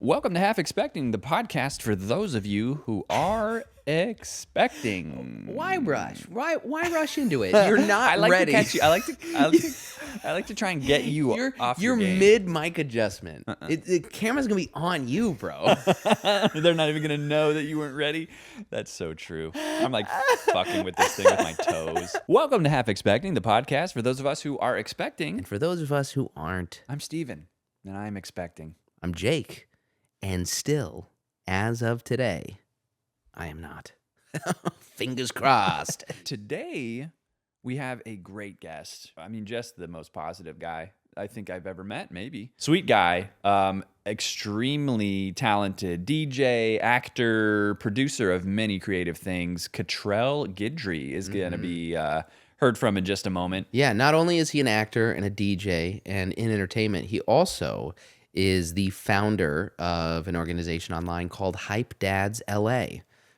Welcome to Half Expecting, the podcast for those of you who are expecting. Why rush? Why rush into it? You're not I like ready. to catch you. I like to try and get you off your game. Mid mic adjustment. The camera's gonna be on you, bro. They're not even gonna know that you weren't ready. That's so true. I'm like fucking with this thing with my toes. Welcome to Half Expecting, the podcast for those of us who are expecting. And for those of us who aren't, I'm Steven, and I'm expecting. I'm Jake, and still, as of today, I am not. Fingers crossed. Today, we have a great guest. I mean, just the most positive guy I think I've ever met, maybe. Sweet guy, extremely talented DJ, actor, producer of many creative things. Cottrell Guidry is going to be heard from in just a moment. Yeah, not only is he an actor and a DJ and in entertainment, he also is the founder of an organization online called DADS LA,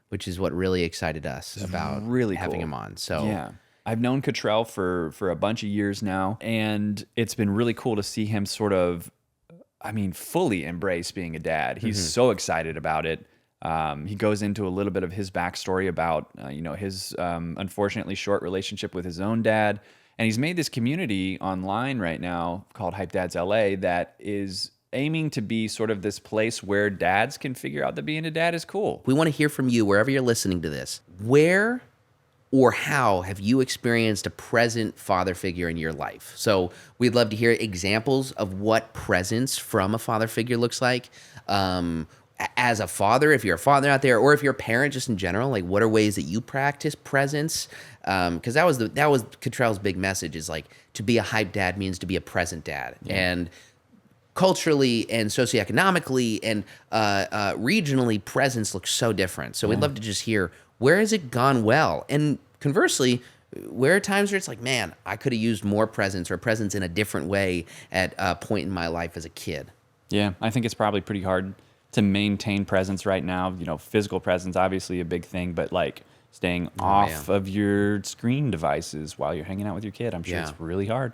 which is what really excited us about really having cool. him on. So yeah. I've known Cottrell for a bunch of years now, and it's been really cool to see him sort of, fully embrace being a dad. He's so excited about it. He goes into a little bit of his backstory about, his unfortunately short relationship with his own dad. And he's made this community online right now called Hype Dads LA that is aiming to be sort of this place where dads can figure out that being a dad is cool. we want to hear from you wherever you're listening to this. Where or how have you experienced a present father figure in your life? So we'd love to hear examples of what presence from a father figure looks like. As a father, if you're a father out there, or if you're a parent just in general, like what are ways that you practice presence? Because that was Cottrell's big message, is like to be a hype dad means to be a present dad. Yeah. And culturally and socioeconomically and regionally, presence looks so different. So we'd love to just hear, where has it gone well? And conversely, where are times where it's like, man, I could have used more presence or presence in a different way at a point in my life as a kid. Yeah, I think it's probably pretty hard to maintain presence right now. You know, physical presence, obviously a big thing, but like staying off of your screen devices while you're hanging out with your kid, I'm sure it's really hard.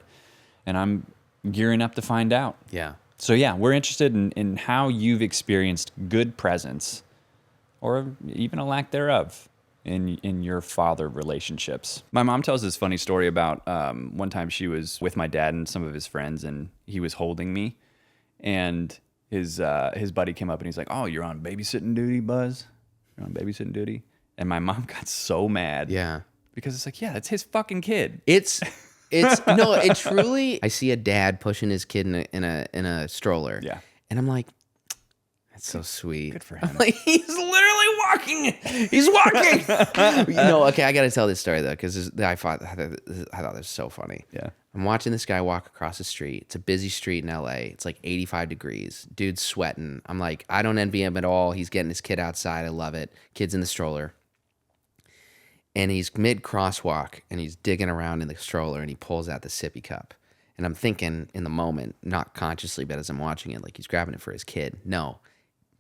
And I'm gearing up to find out. Yeah. So yeah, we're interested in how you've experienced good presence or even a lack thereof in your father relationships. My mom tells this funny story about one time she was with my dad and some of his friends, and he was holding me, and his buddy came up and he's like, "Oh, you're on babysitting duty, Buzz? You're on babysitting duty?" And my mom got so mad. Yeah. Because it's like, yeah, that's his fucking kid. It's no, it truly. I see a dad pushing his kid in a stroller. Yeah. And I'm like, that's so sweet. Good for him. Like, he's literally walking. He's walking. Okay, I got to tell this story though, because I thought this was so funny. Yeah. I'm watching this guy walk across the street. It's a busy street in LA. It's like 85 degrees. Dude's sweating. I'm like, I don't envy him at all. He's getting his kid outside. I love it. Kid's in the stroller. And he's mid-crosswalk, and he's digging around in the stroller, and he pulls out the sippy cup. And I'm thinking in the moment, not consciously, but as I'm watching it, like he's grabbing it for his kid. No.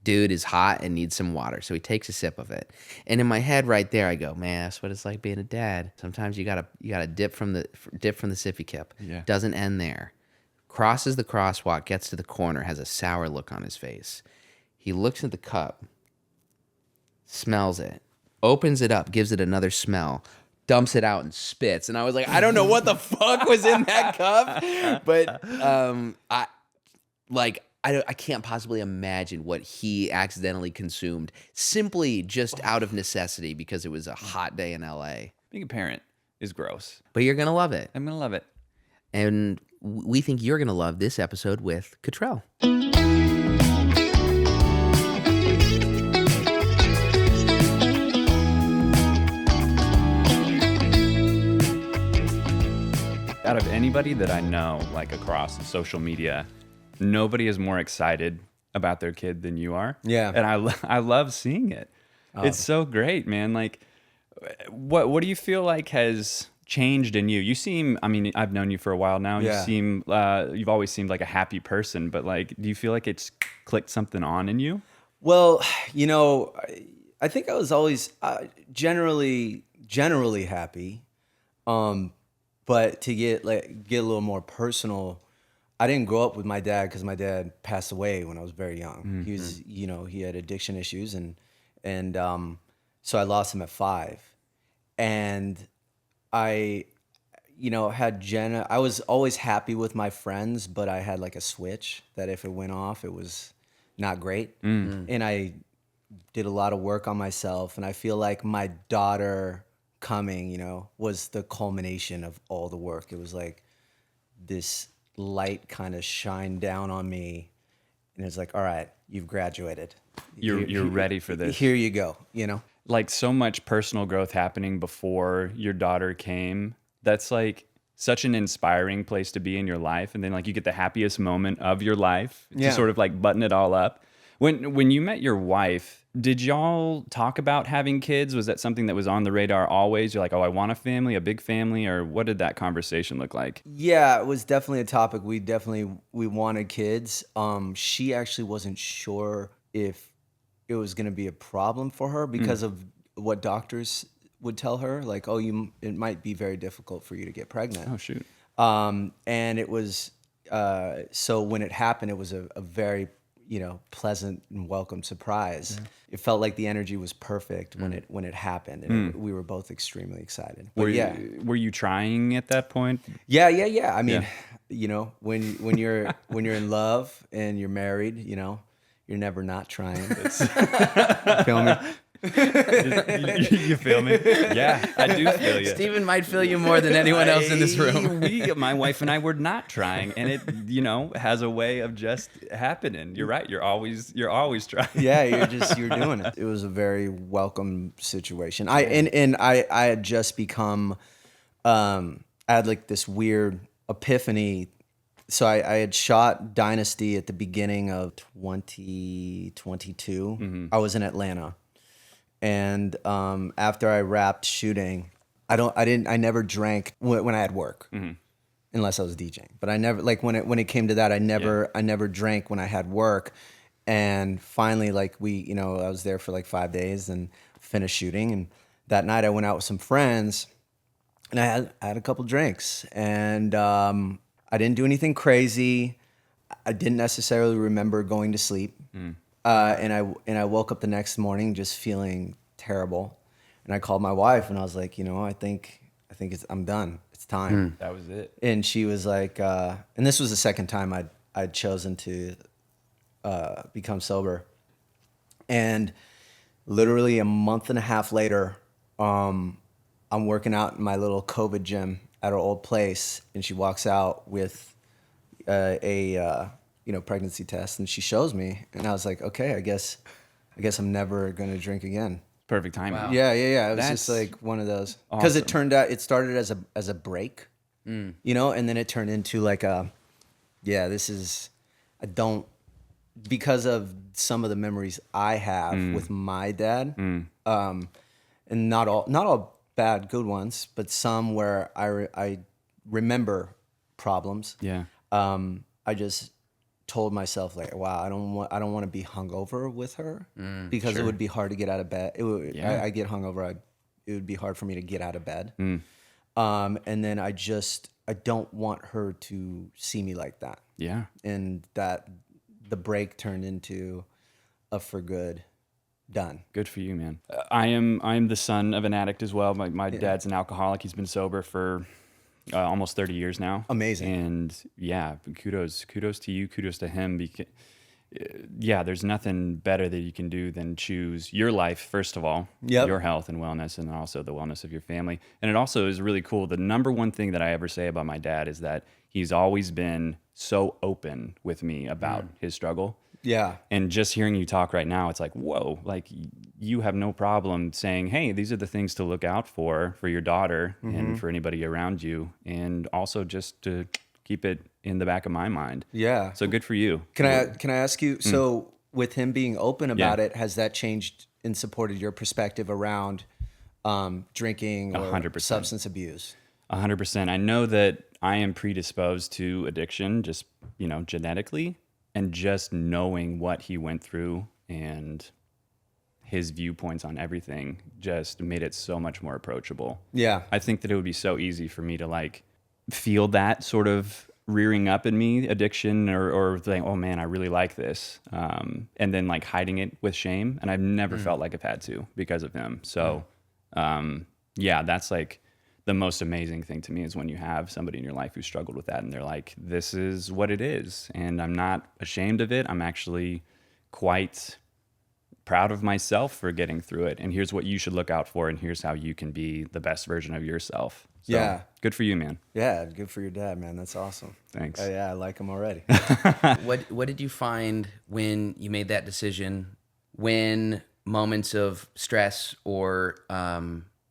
Dude is hot and needs some water, so he takes a sip of it. And in my head right there, I go, man, that's what it's like being a dad. Sometimes you gotta dip from the sippy cup. Yeah. Doesn't end there. Crosses the crosswalk, gets to the corner, has a sour look on his face. He looks at the cup, smells it, opens it up, gives it another smell, dumps it out and spits. And I was like, I don't know what the fuck was in that cup, but I can't possibly imagine what he accidentally consumed simply just out of necessity because it was a hot day in LA. Being a parent is gross. But you're going to love it. I'm going to love it. And we think you're going to love this episode with Cottrell. Out of anybody that I know, like across social media, nobody is more excited about their kid than you are. Yeah. And I love seeing it. It's so great, man. Like, what do you feel like has changed in you? You seem, I've known you for a while now. Yeah. You seem, you've always seemed like a happy person, but like, do you feel like it's clicked something on in you? Well, I think I was always generally happy. But to get a little more personal, I didn't grow up with my dad because my dad passed away when I was very young. He was, he had addiction issues, and so I lost him at 5. And I, had Jenna. I was always happy with my friends, but I had like a switch that if it went off, it was not great. And I did a lot of work on myself, and I feel like my daughter coming, was the culmination of all the work. It was like this light kind of shined down on me, and it's like, all right, you've graduated. You're ready for this. Here you go, Like so much personal growth happening before your daughter came. That's like such an inspiring place to be in your life. And then like you get the happiest moment of your life to sort of like button it all up. When you met your wife, did y'all talk about having kids? Was that something that was on the radar always? You're like, oh, I want a family, a big family, or what did that conversation look like? Yeah, it was definitely a topic. We wanted kids. She actually wasn't sure if it was going to be a problem for her because of what doctors would tell her, like, oh, it might be very difficult for you to get pregnant. Oh, shoot. And it was, so when it happened, it was a very, pleasant and welcome surprise. Yeah. It felt like the energy was perfect when it happened, and we were both extremely excited. But were you trying at that point? Yeah. I mean, when you're in love and you're married, you're never not trying. Feel me? You feel me? Yeah, I do feel you. Steven might feel you more than anyone else in this room. My wife and I were not trying, and it, has a way of just happening. You're right. You're always trying. Yeah, you're doing it. It was a very welcome situation. I had just become, I had like this weird epiphany. So I had shot Dynasty at the beginning of 2022. Mm-hmm. I was in Atlanta. And after I wrapped shooting, I never drank when I had work, unless I was DJing. But I never, like when it came to that, I never drank when I had work. And finally, like I was there for like 5 days and finished shooting. And that night I went out with some friends, and I had a couple drinks, and I didn't do anything crazy. I didn't necessarily remember going to sleep. And I woke up the next morning just feeling terrible, and I called my wife and I was like, I think I'm done. It's time. That was it. And she was like, and this was the second time I'd chosen to become sober, and literally a month and a half later, I'm working out in my little COVID gym at our old place, and she walks out with a pregnancy test, and she shows me, and I was like, okay, I guess I'm never going to drink again. Perfect timing. Wow. Yeah. It was just like one of those, because it started as a break, and then it turned into like because of some of the memories I have with my dad, and not all bad, good ones, but some where I remember problems. Yeah. I just told myself, like, wow, I don't want to be hungover with her, because it would be hard to get out of bed. I get hungover. It would be hard for me to get out of bed. And then I don't want her to see me like that. Yeah. And that the break turned into a for good, done. Good for you, man. I'm the son of an addict as well. My dad's an alcoholic. He's been sober for almost 30 years now. Amazing. And yeah, kudos to you, kudos to him. Because, there's nothing better that you can do than choose your life, first of all, your health and wellness, and also the wellness of your family. And it also is really cool. The number one thing that I ever say about my dad is that he's always been so open with me about his struggle. Yeah. And just hearing you talk right now, it's like, whoa, like you have no problem saying, hey, these are the things to look out for your daughter and for anybody around you. And also just to keep it in the back of my mind. Yeah. So good for you. Can I ask you, so with him being open about it, has that changed and supported your perspective around drinking or 100%. Substance abuse? 100%. I know that I am predisposed to addiction, just, genetically. And just knowing what he went through and his viewpoints on everything just made it so much more approachable. Yeah. I think that it would be so easy for me to like feel that sort of rearing up in me, addiction, or saying, oh man, I really like this. And then like hiding it with shame. And I've never felt like I've had to because of him. So, yeah, that's like the most amazing thing to me is when you have somebody in your life who struggled with that and they're like, this is what it is. And I'm not ashamed of it. I'm actually quite proud of myself for getting through it. And here's what you should look out for. And here's how you can be the best version of yourself. So, Yeah. good for you, man. Yeah, good for your dad, man. That's awesome. Thanks. Yeah, I like him already. What did you find when you made that decision? When moments of stress or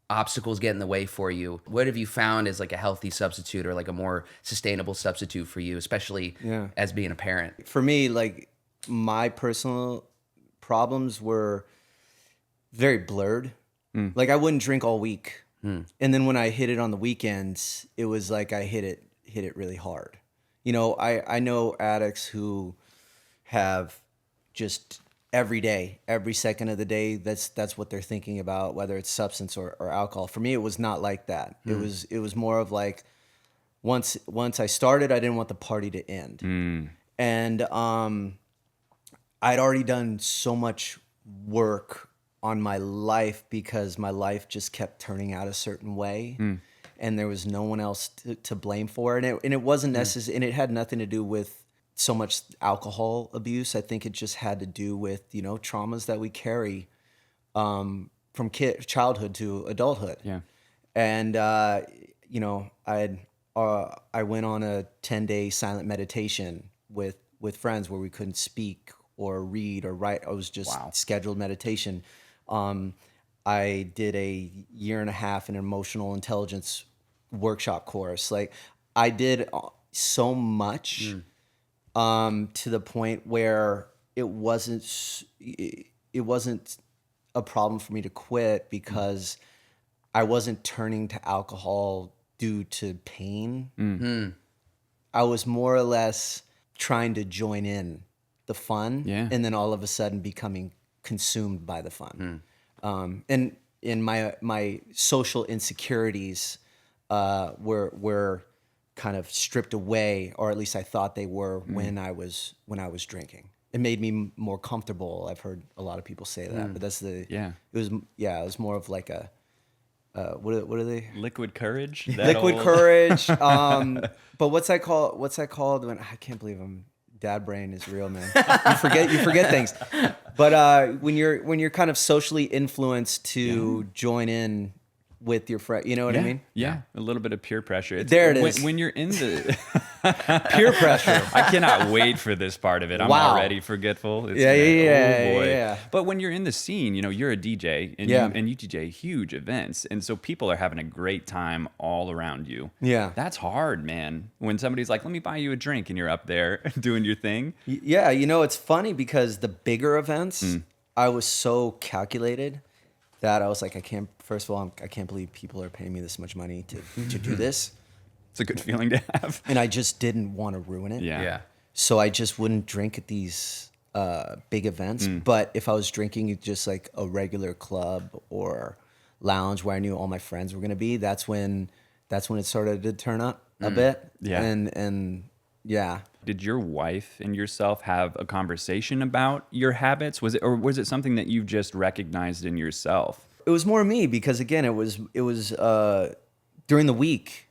obstacles get in the way for you, what have you found as like a healthy substitute or like a more sustainable substitute for you, especially as being a parent? For me, like my personal problems were very blurred. Like I wouldn't drink all week. And then when I hit it on the weekends, it was like I hit it really hard. You know, I know addicts who have just every day, every second of the day, that's what they're thinking about, whether it's substance or alcohol. For me, it was not like that. It was more of like once I started, I didn't want the party to end. And I'd already done so much work on my life because my life just kept turning out a certain way. And there was no one else to blame for it. And it wasn't necessary, and it had nothing to do with so much alcohol abuse. I think it just had to do with, you know, traumas that we carry from childhood to adulthood. Yeah. And, you know, I went on a 10-day silent meditation with friends where we couldn't speak or read or write. It was just scheduled meditation. I did a 1.5 year in emotional intelligence workshop course. Like I did so much to the point where it wasn't a problem for me to quit because I wasn't turning to alcohol due to pain. I was more or less trying to join in the fun and then all of a sudden becoming consumed by the fun. And in my social insecurities were kind of stripped away, or at least I thought they were when I was drinking. It made me more comfortable. I've heard a lot of people say that, but that's it was more of like a what are they? Liquid courage. Liquid courage. But what's that called? When I can't believe dad brain is real, man. You forget things. But when you're kind of socially influenced to join in with your friend, you know what I mean? Yeah, a little bit of peer pressure. There it is. When you're in the peer pressure. I cannot wait for this part of it. I'm already forgetful. It's Yeah. Oh boy. Yeah. But when you're in the scene, you know, you're a DJ and you DJ huge events. And so people are having a great time all around you. Yeah. That's hard, man. When somebody's like, let me buy you a drink and you're up there doing your thing. Yeah, you know, it's funny because the bigger events, I was so calculated that I was like, I can't believe people are paying me this much money to do this. It's a good feeling to have. And I just didn't want to ruin it. Yeah. So I just wouldn't drink at these big events. But if I was drinking at just like a regular club or lounge where I knew all my friends were going to be, that's when it started to turn up a bit. Yeah. And yeah. Did your wife and yourself have a conversation about your habits? Was it something that you've just recognized in yourself? It was more me because again, it was during the week.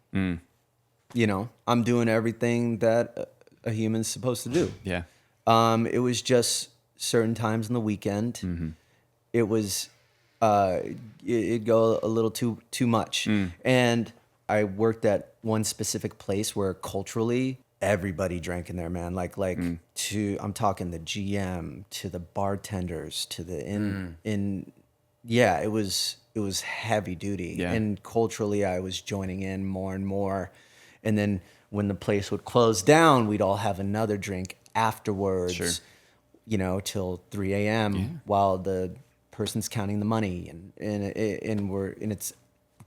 You know, I'm doing everything that a human's supposed to do. Yeah. It was just certain times on the weekend. It was it'd go a little too much. And I worked at one specific place where culturally everybody drank in there, man. I'm talking the GM to the bartenders to the it was heavy duty. Yeah. And culturally I was joining in more and more. And then when the place would close down, we'd all have another drink afterwards, you know, till 3 a.m. while the person's counting the money and it's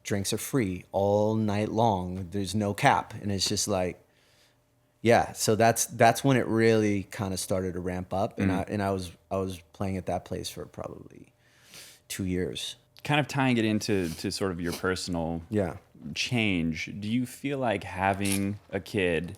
drinks are free all night long. There's no cap. And it's just like, yeah, so that's when it really kind of started to ramp up, and I was playing at that place for probably 2 years. Kind of tying it into sort of your personal change. Do you feel like having a kid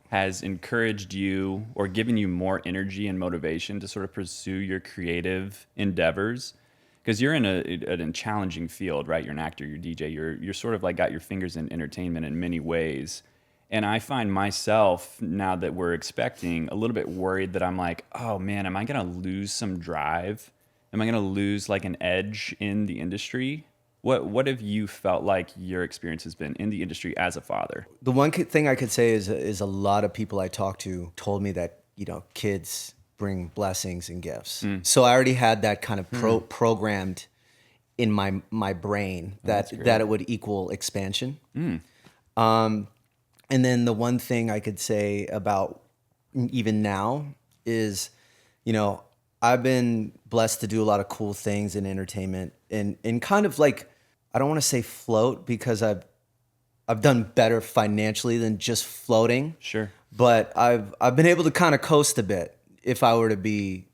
has encouraged you or given you more energy and motivation to sort of pursue your creative endeavors? Because you're in a challenging field, right? You're an actor, you're a DJ, you're sort of like got your fingers in entertainment in many ways. And I find myself, now that we're expecting, a little bit worried that I'm like, oh man, am I going to lose some drive? Am I going to lose like an edge in the industry? What have you felt like your experience has been in the industry as a father? The one thing I could say is a lot of people I talked to told me that, kids bring blessings and gifts. So I already had that kind of programmed in my brain that it would equal expansion. And then the one thing I could say about even now is, I've been blessed to do a lot of cool things in entertainment and kind of like, I don't want to say float because I've done better financially than just floating. Sure. But I've been able to kind of coast a bit if I were to be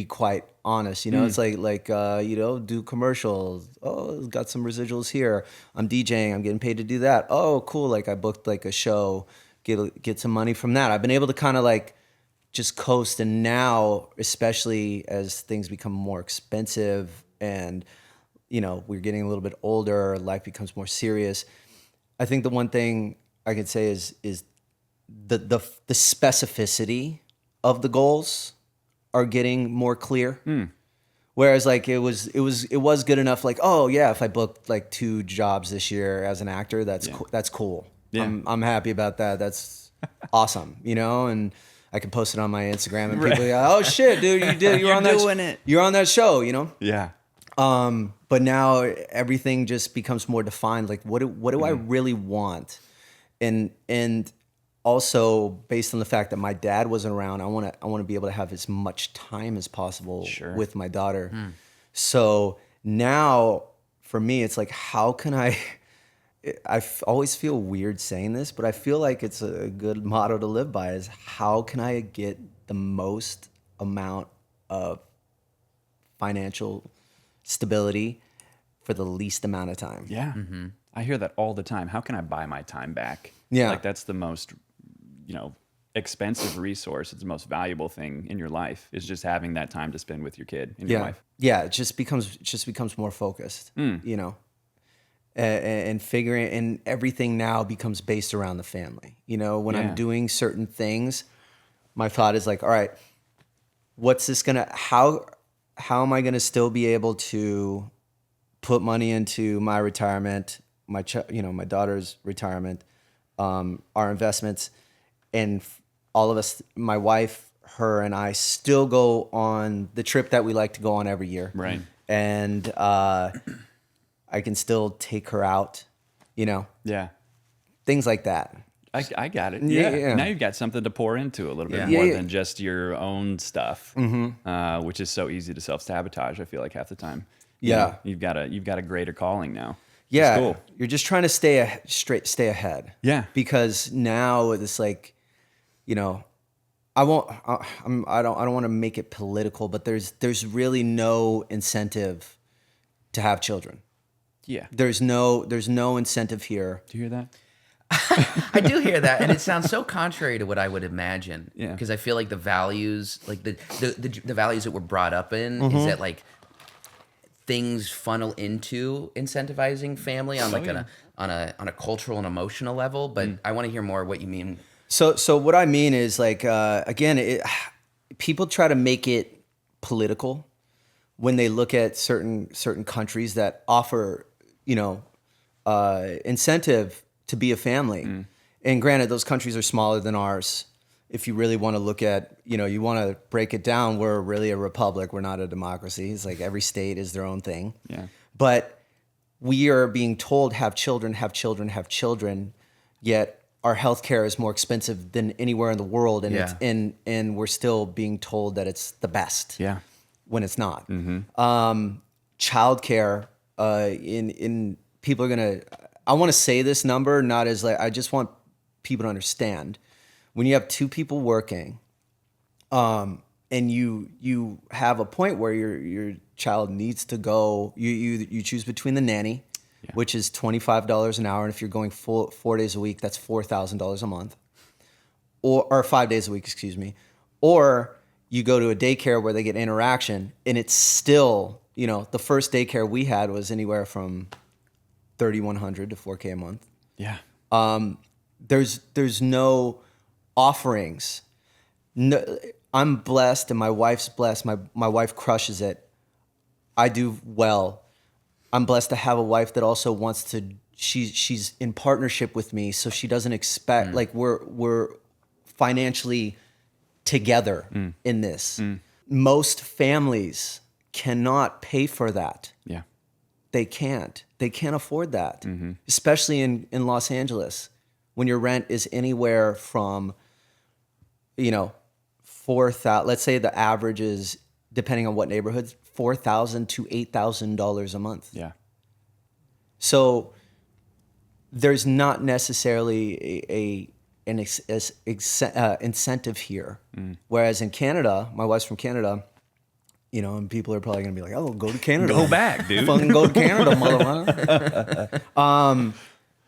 quite honest. It's like do commercials. Oh, got some residuals here. I'm DJing. I'm getting paid to do that. Oh, cool. Like I booked like a show, get some money from that. I've been able to kind of like just coast. And now, especially as things become more expensive and, we're getting a little bit older, life becomes more serious. I think the one thing I could say is the specificity of the goals are getting more clear. Whereas like it was good enough. Like, oh yeah, if I booked like 2 jobs this year as an actor, that's cool. Yeah. I'm happy about that. That's awesome. And I can post it on my Instagram and people are like, oh shit, dude, you're on that. Doing it. You're on that show. Yeah. But now everything just becomes more defined. Like, what do I really want? And also based on the fact that my dad wasn't around, I want to be able to have as much time as possible with my daughter. So now for me, it's like, how can I always feel weird saying this, but I feel like it's a good motto to live by is how can I get the most amount of financial stability for the least amount of time. Yeah. I hear that all the time. How can I buy my time back? Yeah. Like that's the most, expensive resource. It's the most valuable thing in your life is just having that time to spend with your kid and your wife. Yeah. It just becomes more focused, and figuring, and everything now becomes based around the family. When I'm doing certain things, my thought is like, all right, what's this how am I gonna still be able to put money into my retirement, my daughter's retirement, our investments, and all of us, my wife, her, and I still go on the trip that we like to go on every year. Right. And I can still take her out, Yeah. things like that. I got it. Yeah, Yeah. yeah. Now you've got something to pour into a little bit Yeah. more Yeah. than just your own stuff, which is so easy to self-sabotage. I feel like half the time. Yeah. You've got a greater calling now. Yeah, It's cool. You're just trying to stay ahead. Yeah. Because now it's like, I don't want to make it political, but there's really no incentive to have children. Yeah. There's no incentive here. Do you hear that? I do hear that, and it sounds so contrary to what I would imagine. Yeah. Because I feel like the values, like the values that we're brought up in, is that like things funnel into incentivizing family on like on a cultural and emotional level. But I want to hear more what you mean. So what I mean is like again, people try to make it political when they look at certain countries that offer incentive to be a family. And granted, those countries are smaller than ours. If you really want to look at, you want to break it down, we're really a republic. We're not a democracy. It's like every state is their own thing. Yeah. But we are being told, have children, have children, have children, yet our healthcare is more expensive than anywhere in the world. And Yeah. and we're still being told that it's the best. Yeah. When it's not. Childcare, in people are gonna. I want to say this number not as like, I just want people to understand when you have 2 people working, and you have a point where your child needs to go. You choose between the nanny, which is $25 an hour, and if you're going 4 days a week, that's $4,000 a month, or 5 days a week, excuse me, or you go to a daycare where they get interaction, and it's still, you know, the first daycare we had was anywhere from $3,100 to $4K a month. Yeah. There's no offerings. No, I'm blessed and my wife's blessed. My wife crushes it. I do well. I'm blessed to have a wife that also wants to, she's in partnership with me, so she doesn't expect, like we're financially together in this. Most families cannot pay for that. Yeah. They can't afford that, especially in Los Angeles, when your rent is anywhere from, you know, $4,000. Let's say the average is, depending on what neighborhoods, $4,000 to $8,000 a month. Yeah. So there's not necessarily an incentive here. Whereas in Canada, my wife's from Canada, you know, and people are probably gonna be like, "Oh, go to Canada, Go back, dude. fucking go to Canada, motherfucker."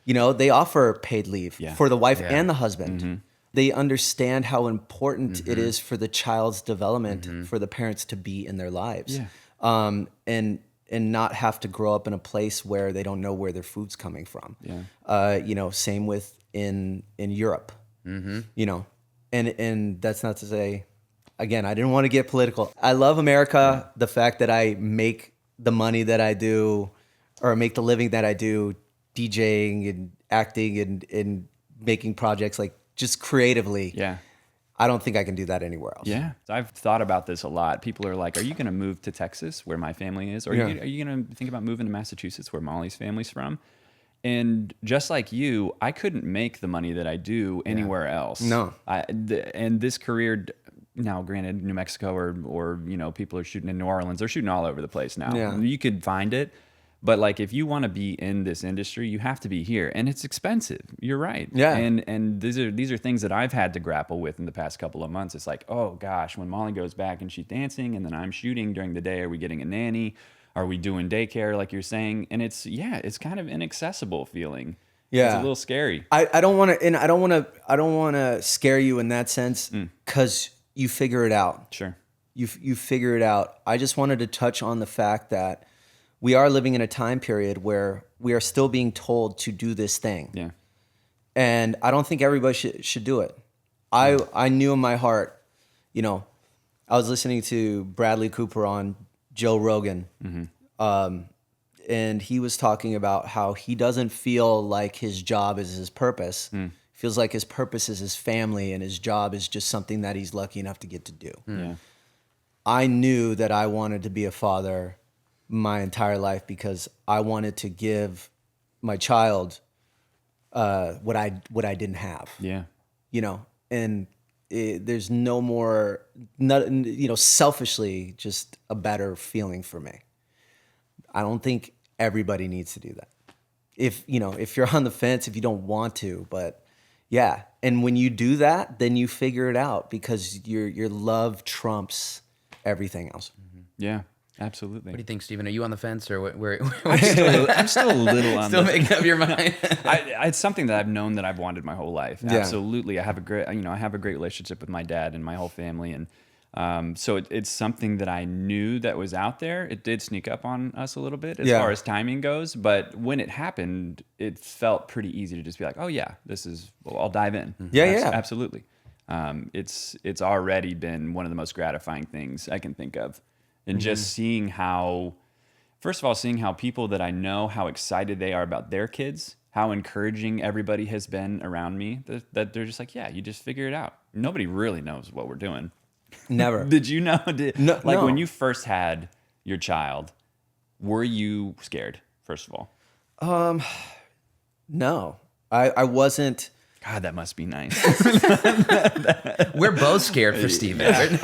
You know, they offer paid leave for the wife and the husband. They understand how important it is for the child's development for the parents to be in their lives, and not have to grow up in a place where they don't know where their food's coming from. You know, same with in Europe. You know, and that's not to say, again, I didn't want to get political. I love America. The fact that I make the money that I do, or make the living that I do, DJing and acting and making projects, like just creatively. Yeah. I don't think I can do that anywhere else. Yeah. I've thought about this a lot. People are like, are you going to move to Texas where my family is? Or are you going to think about moving to Massachusetts where Molly's family's from? And just like you, I couldn't make the money that I do anywhere else. No. And this career, now granted, New Mexico or you know, people are shooting in New Orleans. They're shooting all over the place now. Yeah. You could find it. But like, if you want to be in this industry, you have to be here, and it's expensive. You're right. Yeah. And these are things that I've had to grapple with in the past couple of months. It's like, oh gosh, when Molly goes back and she's dancing, and then I'm shooting during the day. Are we getting a nanny? Are we doing daycare, like you're saying? And it's kind of inaccessible feeling. Yeah. It's a little scary. I don't want to, and I don't want to scare you in that sense, because you figure it out. Sure. You figure it out. I just wanted to touch on the fact that we are living in a time period where we are still being told to do this thing. Yeah. And I don't think everybody should do it. I knew in my heart, you know, I was listening to Bradley Cooper on Joe Rogan. And he was talking about how he doesn't feel like his job is his purpose. Feels like his purpose is his family, and his job is just something that he's lucky enough to get to do. Yeah. I knew that I wanted to be a father my entire life, because I wanted to give my child what I didn't have. Yeah. You know, and there's no more, you know, selfishly, just a better feeling for me. I don't think everybody needs to do that. If you're on the fence, if you don't want to, but yeah. And when you do that, then you figure it out, because your love trumps everything else. Yeah. Absolutely. What do you think, Stephen? Are you on the fence, or where? I'm still a little on Still the making up your mind. It's something that I've known that I've wanted my whole life. Yeah. Absolutely. I have a great relationship with my dad and my whole family. And so it's something that I knew that was out there. It did sneak up on us a little bit as far as timing goes. But when it happened, it felt pretty easy to just be like, oh yeah, I'll dive in. Yeah. Absolutely. It's already been one of the most gratifying things I can think of. And just seeing how people that I know, how excited they are about their kids, how encouraging everybody has been around me, that they're just like, yeah, you just figure it out. Nobody really knows what we're doing. Never. Did you know? No. When you first had your child, were you scared, first of all? No, I wasn't. God, that must be nice. We're both scared for Stephen.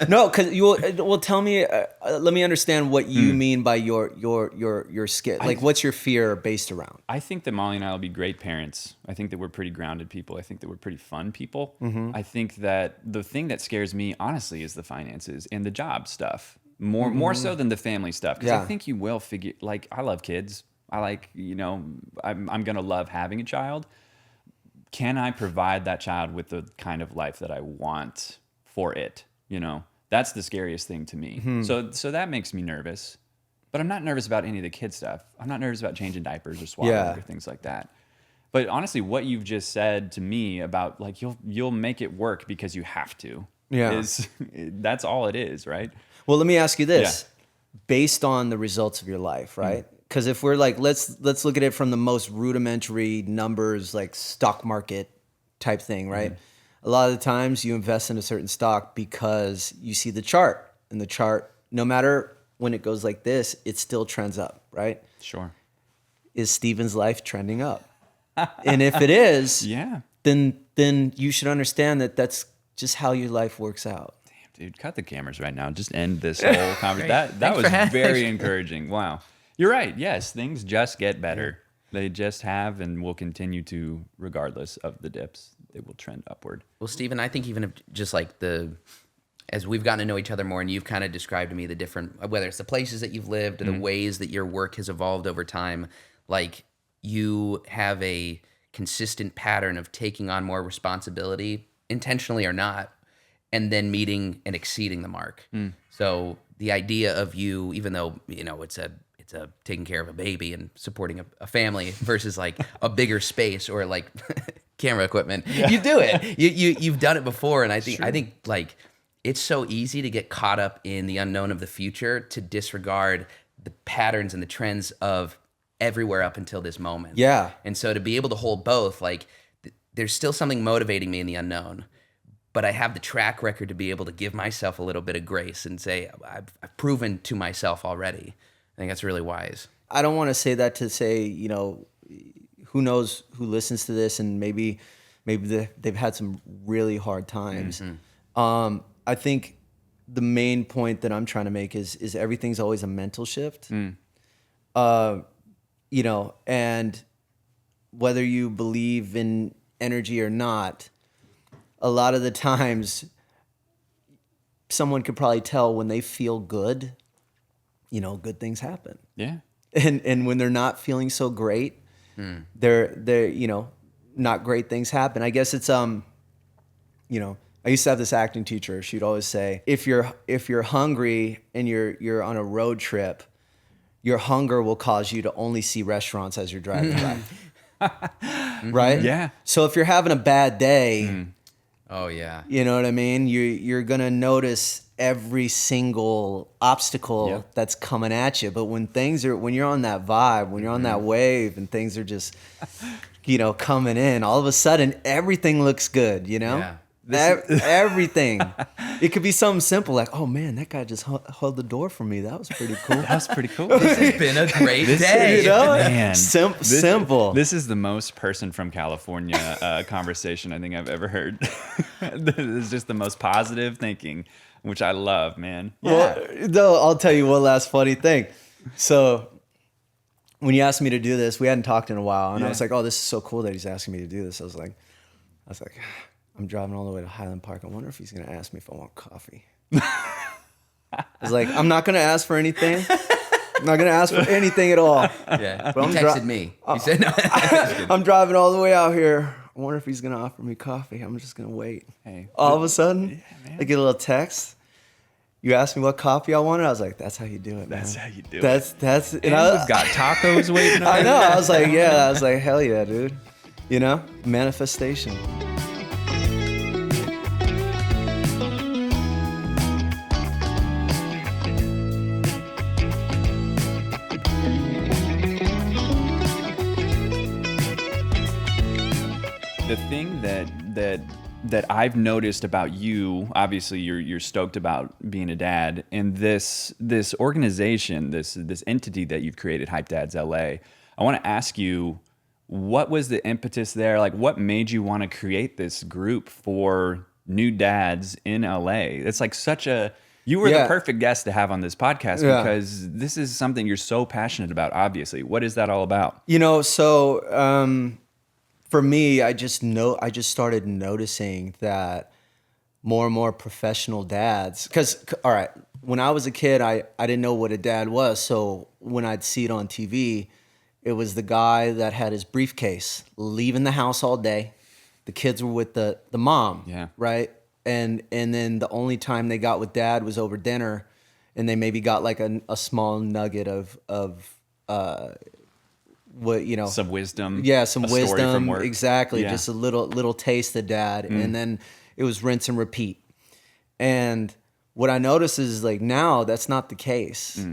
No, because tell me. Let me understand what you mean by your scare. Like, what's your fear based around? I think that Molly and I will be great parents. I think that we're pretty grounded people. I think that we're pretty fun people. I think that the thing that scares me, honestly, is the finances and the job stuff. More so than the family stuff. Because I think you will figure. Like, I love kids. I like, I'm gonna love having a child. can I provide that child with the kind of life that I want for it? That's the scariest thing to me. So that makes me nervous, but I'm not nervous about any of the kid stuff. I'm not nervous about changing diapers or swaddling or things like that. But honestly, what you've just said to me about like, you'll make it work because you have to, that's all it is, right? Well, let me ask you this, based on the results of your life, right? Because if we're like, let's look at it from the most rudimentary numbers, like stock market type thing, right? A lot of the times you invest in a certain stock because you see the chart, and the chart, no matter when it goes like this, it still trends up, right? Sure. Is Steven's life trending up? And if it is, then you should understand that that's just how your life works out. Damn, dude, cut the cameras right now. Just end this whole conversation. That was very encouraging. Wow. You're right. Yes, things just get better. They just have and will continue to, regardless of the dips. They will trend upward. Well, Steven, I think even if just like as we've gotten to know each other more, and you've kind of described to me the different, whether it's the places that you've lived or the ways that your work has evolved over time, like you have a consistent pattern of taking on more responsibility, intentionally or not, and then meeting and exceeding the mark. So the idea of you, even though, it's a taking care of a baby and supporting a family versus like a bigger space or like camera equipment, you do it. You've done it before. And I think like it's so easy to get caught up in the unknown of the future to disregard the patterns and the trends of everywhere up until this moment. Yeah. And so to be able to hold both, like there's still something motivating me in the unknown, but I have the track record to be able to give myself a little bit of grace and say, I've proven to myself already. I think that's really wise. I don't want to say that to say, who knows who listens to this, and maybe they've had some really hard times. I think the main point that I'm trying to make is everything's always a mental shift. And whether you believe in energy or not, a lot of the times someone could probably tell when they feel good, good things happen. Yeah. And when they're not feeling so great, they're not great things happen. I guess it's I used to have this acting teacher. She'd always say, if you're hungry and you're on a road trip, your hunger will cause you to only see restaurants as you're driving by. Right? Yeah. So if you're having a bad day, oh yeah, you know what I mean? You're gonna notice every single obstacle that's coming at you. But when you're on that vibe, when you're on that wave, and things are just, coming in, all of a sudden everything looks good. Yeah. Everything. It could be something simple like, oh man, that guy just held the door for me. That was pretty cool. That's pretty cool. This has been a great day. Man, simple. This is the most person from California conversation I think I've ever heard. This is just the most positive thinking, which I love, man. Well, though, I'll tell you one last funny thing. So when you asked me to do this, we hadn't talked in a while, and I was like, oh, this is so cool that he's asking me to do this. I was like, I'm driving all the way to Highland Park. I wonder if he's going to ask me if I want coffee. I was like, I'm not going to ask for anything. I'm not going to ask for anything at all. Yeah. But he texted me. He said, no. I'm driving all the way out here. I wonder if he's going to offer me coffee. I'm just going to wait. Hey, all of a sudden, I get a little text. You asked me what coffee I wanted. I was like, that's how you do it, man. That's how you do it. That's and we've got tacos waiting. I know. I was like, I was like, hell yeah, dude. Manifestation. The thing that I've noticed about you, obviously you're stoked about being a dad, and this organization, this entity that you've created, Hype Dads LA. I want to ask you, what was the impetus there? Like, what made you want to create this group for new dads in LA? It's like you were the perfect guest to have on this podcast because this is something you're so passionate about, obviously. What is that all about? For me, I just started noticing that more and more professional dads, because, all right, when I was a kid, I didn't know what a dad was. So when I'd see it on TV, it was the guy that had his briefcase, leaving the house all day, the kids were with the mom. Yeah. Right. And then the only time they got with dad was over dinner, and they maybe got like a small nugget of what, you know, Some wisdom. yeah, some a story from wisdom, work. exactly, Yeah. just a little taste of dad, and then it was rinse and repeat. And what I notice is like now that's not the case.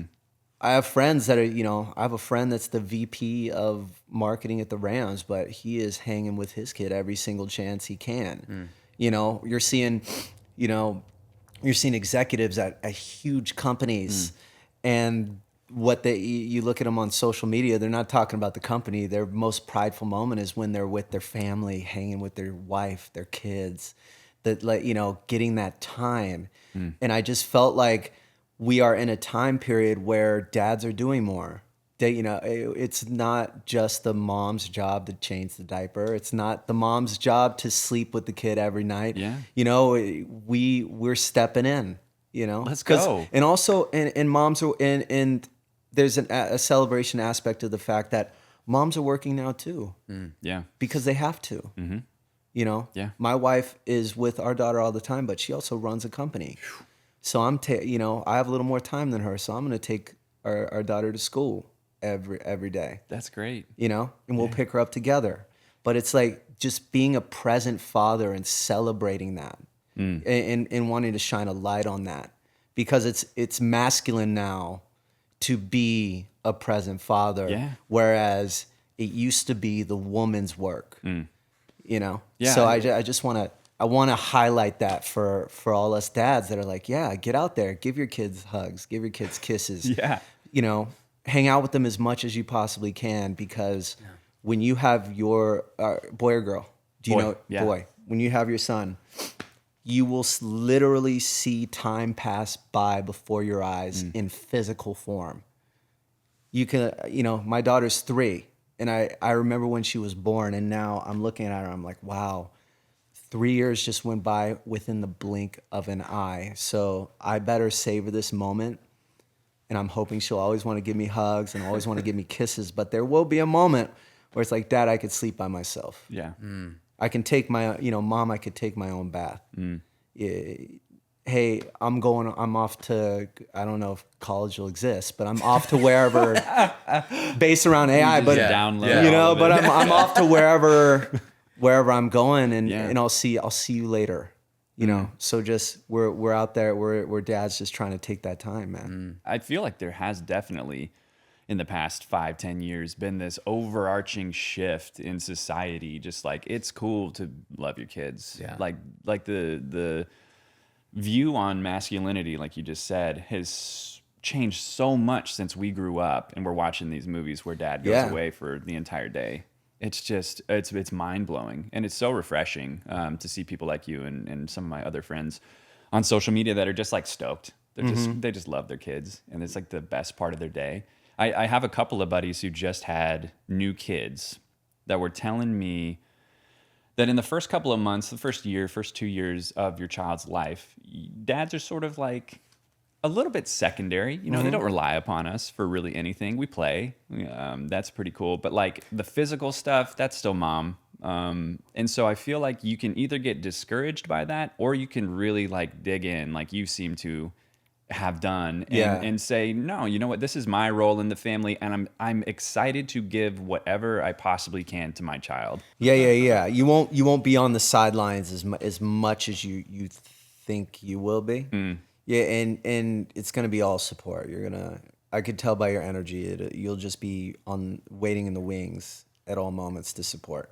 I have friends that are, you know, I have a friend that's the VP of marketing at the Rams, but he is hanging with his kid every single chance he can. You know, you're seeing executives at huge companies, and what you look at them on social media, they're not talking about the company. Their most prideful moment is when they're with their family, hanging with their wife, their kids, that, like, you know, getting that time. And I just felt like we are in a time period where dads are doing more. They, you know, it's not just the mom's job to change the diaper. It's not the mom's job to sleep with the kid every night. Yeah. You know, we're stepping in, you know. Let's go. And also, and moms are, and there's a celebration aspect of the fact that moms are working now too. Yeah. Because they have to. You know, Yeah. my wife is with our daughter all the time, but she also runs a company. So you know, I have a little more time than her, so I'm going to take our daughter to school every day. That's great. You know, and we'll pick her up together. But it's like just being a present father and celebrating that, and wanting to shine a light on that, because it's masculine now to be a present father, Yeah. whereas it used to be the woman's work. You know, Yeah. so I just want to highlight that for all us dads that are like, yeah, get out there, give your kids hugs, give your kids kisses. Yeah. You know, hang out with them as much as you possibly can, because when you have your boy or girl, boy, when you have your son, you will literally see time pass by before your eyes in physical form. You can, you know, my daughter's 3, and I remember when she was born, and now I'm looking at her, I'm like, wow, 3 years just went by within the blink of an eye. So I better savor this moment. And I'm hoping she'll always want to give me hugs and always want to give me kisses. But there will be a moment where it's like, Dad, I could sleep by myself. Yeah. I can take Mom, I could take my own bath. Yeah. Hey, I'm off to, I don't know if college will exist, but I'm off to wherever, based around AI, but download you know, all of but it. I'm off to wherever I'm going, and Yeah. and I'll see you later. You know, so just we're out there, we're dads just trying to take that time, man. I feel like there has definitely, in the past 5-10 years, been this overarching shift in society. Just like, it's cool to love your kids. Yeah. Like the view on masculinity, like you just said, has changed so much since we grew up and we're watching these movies where dad goes Yeah. away for the entire day. It's just, it's mind blowing, and it's so refreshing to see people like you and some of my other friends on social media that are just like stoked. They're they just love their kids, and it's like the best part of their day. I have a couple of buddies who just had new kids that were telling me that in the first couple of months, the first 2 years of your child's life, dads are sort of like a little bit secondary. You know, they don't rely upon us for really anything. We play. That's pretty cool. But like the physical stuff, that's still mom. And so I feel like you can either get discouraged by that, or you can really like dig in, like you seem to have done, and say, no, you know what, this is my role in the family, and I'm excited to give whatever I possibly can to my child. Yeah. You won't be on the sidelines as much as you think you will be. Yeah, and it's gonna be all support. I could tell by your energy, you'll just be waiting in the wings at all moments to support.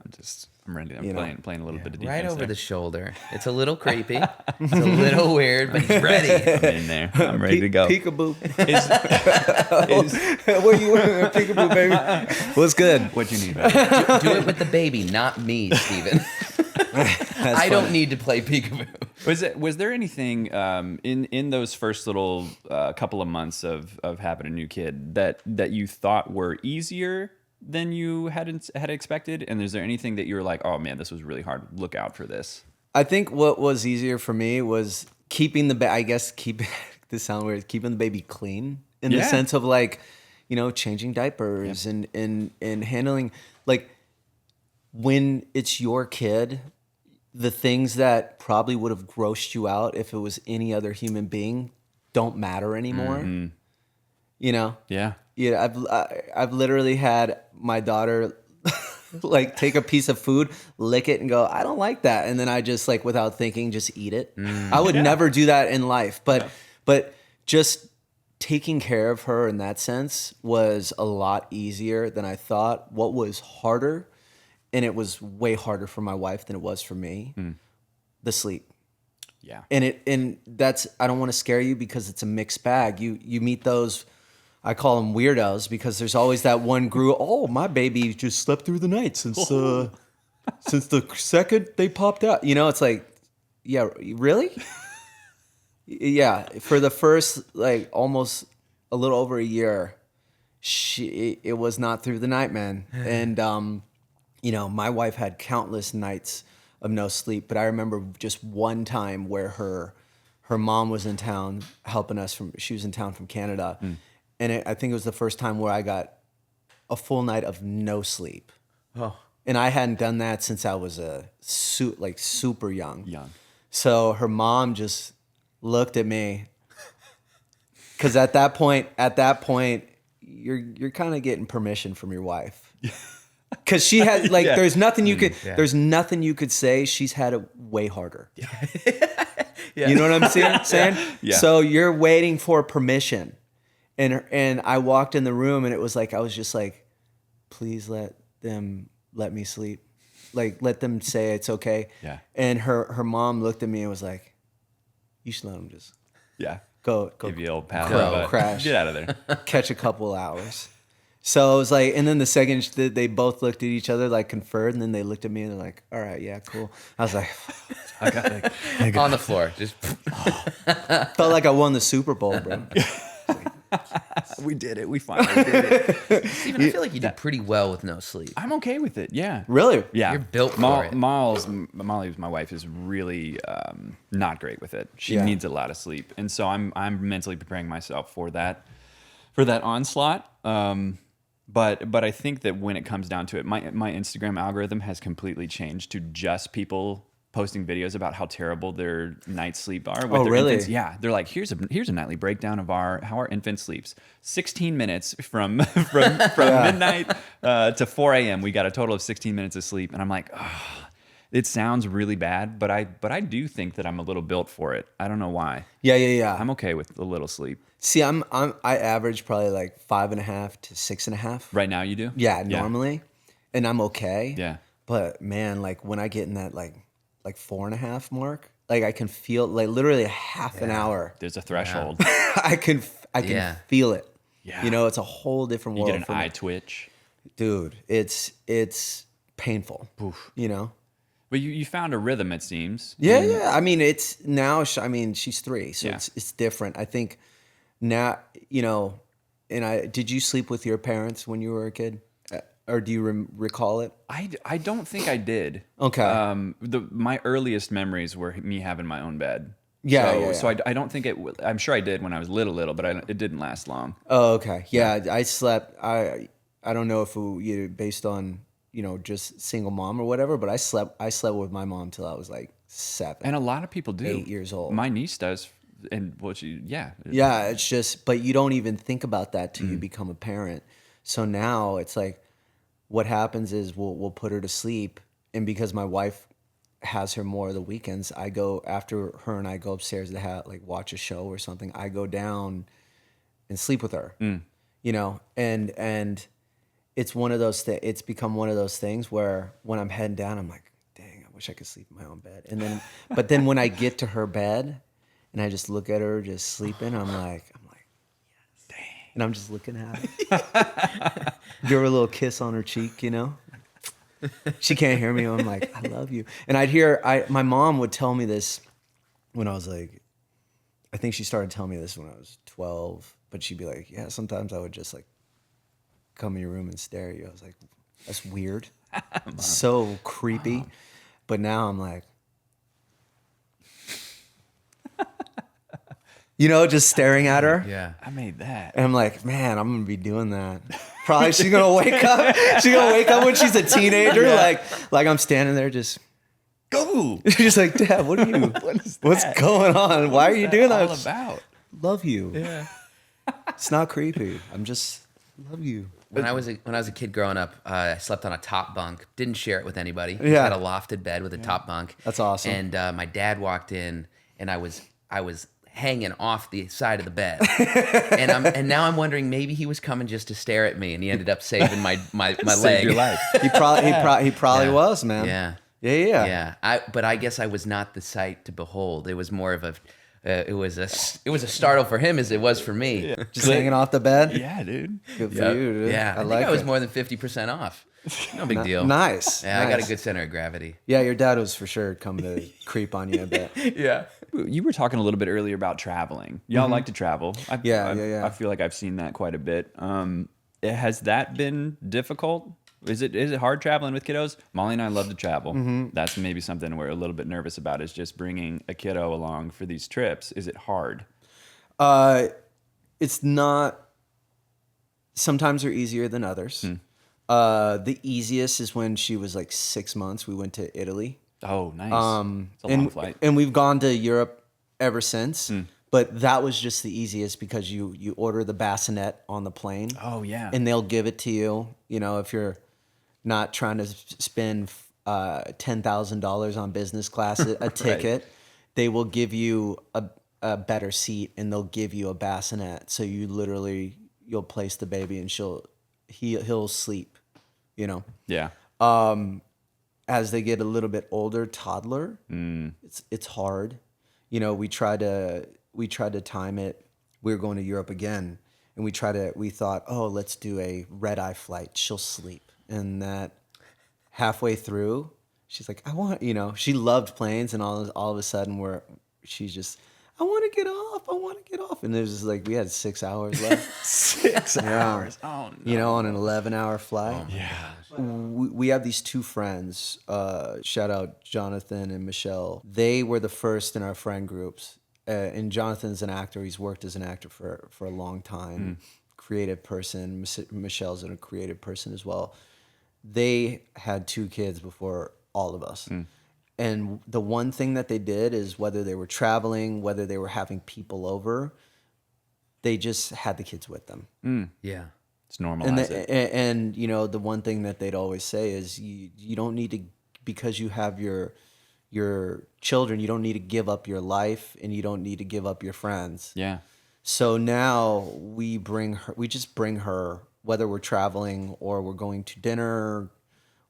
I'm ready. I'm playing a little bit of defense Right over there. the shoulder. It's a little creepy. It's a little weird, but he's ready. I'm in there. I'm ready to go. Peekaboo. Is- Where you peekaboo, baby? What's good? what you need, baby? Do it with the baby, not me, Steven. I don't need to play peekaboo. Was there anything in those first little couple of months of having a new kid that you thought were easier than you had expected? And is there anything that you were like, oh man, this was really hard, look out for this? I think what was easier for me was keeping this sound weird, keeping the baby clean in the sense of like, you know, changing diapers and handling, like, when it's your kid, the things that probably would have grossed you out if it was any other human being don't matter anymore. You know? Yeah. Yeah, I've literally had my daughter like take a piece of food, lick it, and go, I don't like that, and then I just like without thinking just eat it. I would never do that in life, but just taking care of her in that sense was a lot easier than I thought. What was harder, and it was way harder for my wife than it was for me, the sleep. Yeah. And that's, I don't want to scare you because it's a mixed bag. You meet those, I call them weirdos, because there's always that one group. Oh, my baby just slept through the night since the second they popped out. You know, it's like, yeah, really? Yeah, for the first like almost a little over a year, it was not through the night, man. And you know, my wife had countless nights of no sleep, but I remember just one time where her mom was in town helping us she was in town from Canada. And I think it was the first time where I got a full night of no sleep. Oh. And I hadn't done that since I was super young. Young. So her mom just looked at me, because at that point, you're kind of getting permission from your wife. Because she had like, there's nothing you could say. She's had it way harder. Yeah. You know what I'm saying? Yeah. So you're waiting for permission. And I walked in the room, and it was like, I was just like, please let me sleep. Like, let them say it's okay. Yeah. And her mom looked at me and was like, you should let them just go Give you a old pat. go crash. Get out of there. Catch a couple hours. So it was like, and then the second they both looked at each other, like conferred, and then they looked at me and they're like, all right, yeah, cool. I was like, I got On the floor. Just felt like I won the Super Bowl, bro. we did it. We finally did it. Steven, I feel like you did pretty well with no sleep. I'm okay with it. Yeah. Really? Yeah. You're built for it. Molly, my wife, is really not great with it. She needs a lot of sleep, and so I'm mentally preparing myself for that onslaught. But I think that when it comes down to it, my Instagram algorithm has completely changed to just people posting videos about how terrible their night sleep are with their infants. Yeah, they're like, here's a nightly breakdown of how our infant sleeps. 16 minutes from midnight to 4 a.m. We got a total of 16 minutes of sleep, and I'm like, oh, it sounds really bad, but I do think that I'm a little built for it. I don't know why. Yeah. I'm okay with a little sleep. See, I average probably like 5.5 to 6.5. Right now, you do? Yeah, normally, and I'm okay. Yeah. But man, like when I get in that like 4.5 mark, like I can feel like literally a half an hour. There's a threshold. I can feel it. Yeah. You know, it's a whole different You world. get an eye twitch. Dude, it's painful. Oof. You know. But you found a rhythm, it seems. Yeah. I mean, it's now. I mean, she's 3, so it's different. I think now, you know. And did you sleep with your parents when you were a kid? Or do you recall it? I don't think I did. Okay. My earliest memories were me having my own bed. Yeah. So I don't think it. I'm sure I did when I was little, but it didn't last long. Oh, okay. Yeah, I slept. I don't know if based on just single mom or whatever, but I slept with my mom till I was like 7. And a lot of people do. 8 years old. My niece does, and Yeah, it's just, but you don't even think about that till you become a parent. So now it's like, what happens is we'll put her to sleep, and because my wife has her more of the weekends, I go after her and I go upstairs to watch a show or something. I go down and sleep with her, and it's one of those it's become one of those things where when I'm heading down, I'm like, dang, I wish I could sleep in my own bed. And then, but then when I get to her bed and I just look at her just sleeping, I'm like, dang. And I'm just looking at her. Give her a little kiss on her cheek, She can't hear me. I'm like, I love you. And my mom would tell me this when I was like, I think she started telling me this when I was 12, but she'd be like, yeah, sometimes I would just like come in your room and stare at you. I was like, that's weird. So creepy. Wow. But now I'm like, just staring at her. Yeah. I made that. And I'm like, man, I'm going to be doing that. Probably she's going to wake up. She's going to wake up when she's a teenager. Like I'm standing there just Go. She's like, Dad, what are you? What's going on? Why are you doing that? All about. Love you. Yeah. It's not creepy. I'm just love you. When I was a kid growing up, I slept on a top bunk. Didn't share it with anybody. Just Yeah. had a lofted bed with a top bunk. That's awesome. And my dad walked in, and I was hanging off the side of the bed. and now I'm wondering, maybe he was coming just to stare at me, and he ended up saving my Saved leg. your life. He probably was, man. Yeah. Yeah. But I guess I was not the sight to behold. It was more of a it was a startle for him as it was for me. Just hanging off the bed. Yeah, dude. Good for you, dude. Yeah, I think like I was it. more than 50% off. No big deal. Nice. Yeah, I got a nice. good center of gravity. Yeah, your dad was for sure come to creep on you a bit. Yeah. You were talking a little bit earlier about traveling. Y'all like to travel. Yeah. I feel like I've seen that quite a bit. Has that been difficult? Is it hard traveling with kiddos? Molly and I love to travel. That's maybe something we're a little bit nervous about, is just bringing a kiddo along for these trips. Is it hard? It's not. Sometimes they're easier than others. The easiest is when she was like 6 months. We went to Italy. Oh, nice. It's a long flight. And we've gone to Europe ever since. But that was just the easiest because you order the bassinet on the plane. Oh, yeah. And they'll give it to you. You know, if you're not trying to spend $10,000 on business class a ticket, they will give you a better seat, and they'll give you a bassinet. So you'll place the baby, and he'll sleep. You know. Yeah. As they get a little bit older, toddler, it's hard. You know, we tried to time it. We were going to Europe again, and we thought, oh, let's do a red eye flight. She'll sleep. And that halfway through, she's like, she loved planes, and all of a sudden she's just, I want to get off. And it was just like, we had 6 hours left. 6 hours. Oh, no. You know, on an 11-hour flight. Yeah. We have these two friends, shout out Jonathan and Michelle. They were the first in our friend groups. And Jonathan's an actor. He's worked as an actor for a long time. Creative person. Michelle's a creative person as well. They had 2 kids before all of us. And the one thing that they did is, whether they were traveling, whether they were having people over, they just had the kids with them. Yeah. It's normalize it. And you know, the one thing that they'd always say is, you don't need to, because you have your children, you don't need to give up your life, and you don't need to give up your friends. Yeah. So now we just bring her, whether we're traveling or we're going to dinner.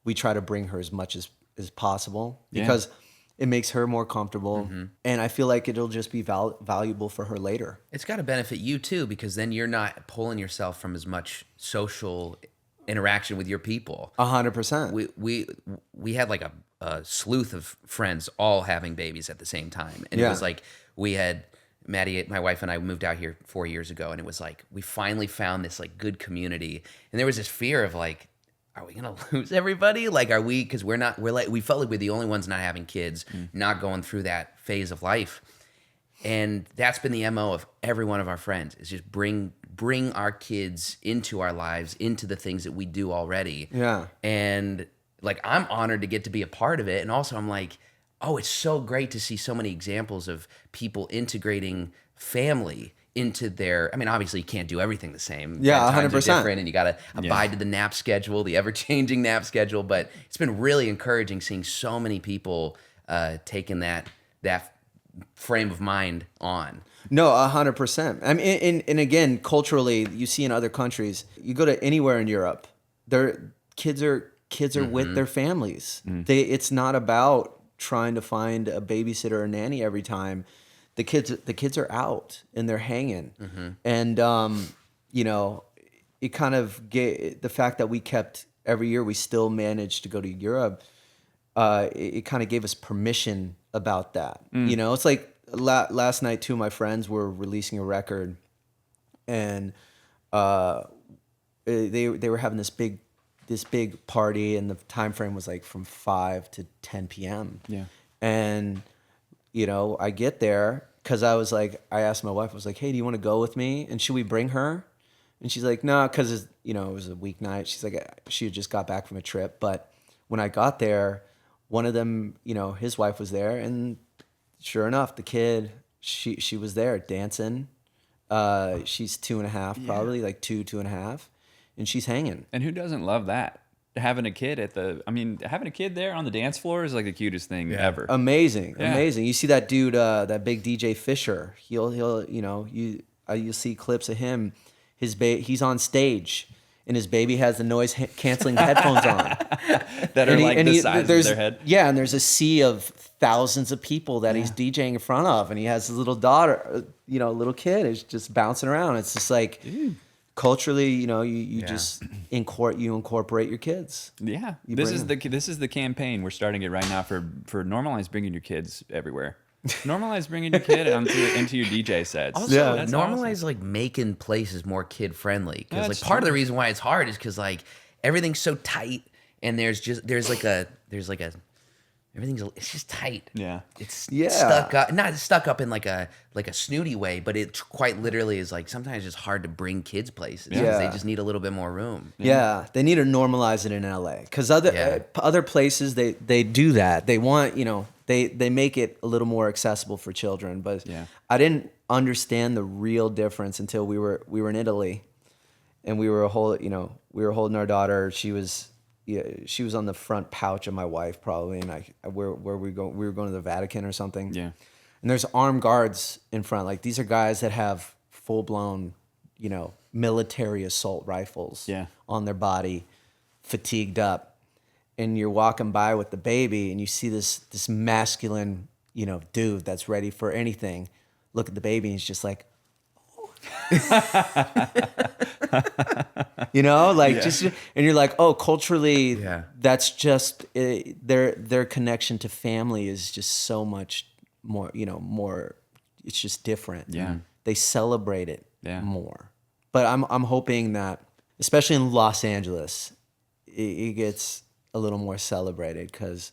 We try to bring her as much as possible, because it makes her more comfortable. And I feel like it'll just be valuable for her later. It's got to benefit you too, because then you're not pulling yourself from as much social interaction with your people. 100%. We had like a sleuth of friends all having babies at the same time, and it was like, we had Maddie, my wife, and I moved out here 4 years ago, and it was like we finally found this like good community, and there was this fear of like, are we gonna lose everybody? Like, are we? Because we felt like we're the only ones not having kids, not going through that phase of life. And that's been the MO of every one of our friends, is just bring our kids into our lives, into the things that we do already. Yeah. And like, I'm honored to get to be a part of it. And also I'm like, oh, it's so great to see so many examples of people integrating family into their, I mean, obviously you can't do everything the same. Yeah, Times are 100%. different, and you got to abide to the nap schedule, the ever-changing nap schedule. But it's been really encouraging seeing so many people taking that frame of mind on. No, 100%. I mean, and again, culturally, you see in other countries, you go to anywhere in Europe, their kids are with their families. It's not about trying to find a babysitter or nanny every time. The kids are out and they're hanging. And you know, it kind of the fact that we kept every year, we still managed to go to Europe. It kind of gave us permission about that. You know, it's like last night, 2 of my friends were releasing a record, and they were having this big party, and the time frame was like from 5 to 10 p.m. Yeah. And you know, I get there because I asked my wife, I was like, hey, do you want to go with me? And should we bring her? And she's like, no, because it was a weeknight. She's like, she had just got back from a trip. But when I got there, one of them, you know, his wife was there, and sure enough, the kid, she was there dancing. She's 2.5, probably like 2.5, and she's hanging. And who doesn't love that? Having a kid having a kid there on the dance floor is like the cutest thing ever. Amazing. You see that dude, that big DJ Fisher. He'll you know, you'll see clips of him. He's on stage, and his baby has the noise canceling headphones on that are the size of their head. Yeah, and there's a sea of thousands of people that he's DJing in front of, and he has his little daughter, you know, little kid is just bouncing around. It's just like, culturally, you know, you just incorporate your kids. Yeah, this is the campaign we're starting it right now for normalize bringing your kids everywhere. Normalize bringing your kid into your DJ sets. Also, normalize like making places more kid friendly, because like part of the reason why it's hard is because like everything's so tight, and there's everything's just tight. Yeah. It's stuck up, not stuck up in like a snooty way, but it quite literally is like sometimes it's hard to bring kids places because they just need a little bit more room. Yeah, they need to normalize it in LA, because other places they do that. They want, you know, they make it a little more accessible for children, but I didn't understand the real difference until we were in Italy, and we were holding our daughter. She was on the front pouch of my wife probably, and we were going to the Vatican or something. Yeah. And there's armed guards in front. Like, these are guys that have full blown, you know, military assault rifles on their body, fatigued up. And you're walking by with the baby, and you see this masculine, you know, dude that's ready for anything. Look at the baby, and he's just like, you know, like just, and you're like, oh, culturally, that's just their connection to family is just so much more, you know, more. It's just different. Yeah, they celebrate it more. But I'm hoping that, especially in Los Angeles, it gets a little more celebrated, because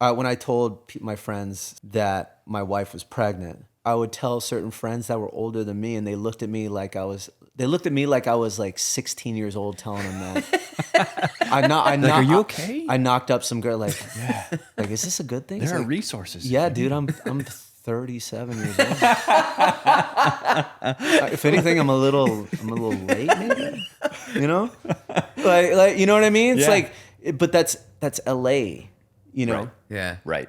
when I told my friends that my wife was pregnant, I would tell certain friends that were older than me, and they looked at me like I was like 16 years old, telling them that. Are you okay? I knocked up some girl, like, like, is this a good thing? There are resources. Yeah, dude, I'm 37 years old. If anything, I'm a little late, maybe. You know, like you know what I mean? It's like, but that's LA, you know? Right. Yeah. Right.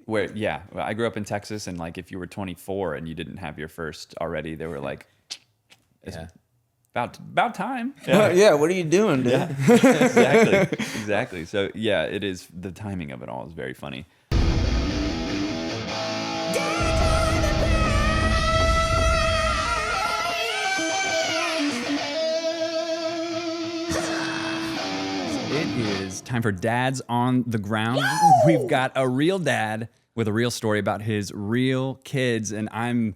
Where, I grew up in Texas, and like if you were 24 and you didn't have your first already, they were like, it's about time. Yeah. What are you doing, dude? Yeah. Exactly. So yeah, it is, the timing of it all is very funny. It is time for Dads on the Ground. We've got a real dad with a real story about his real kids, and I'm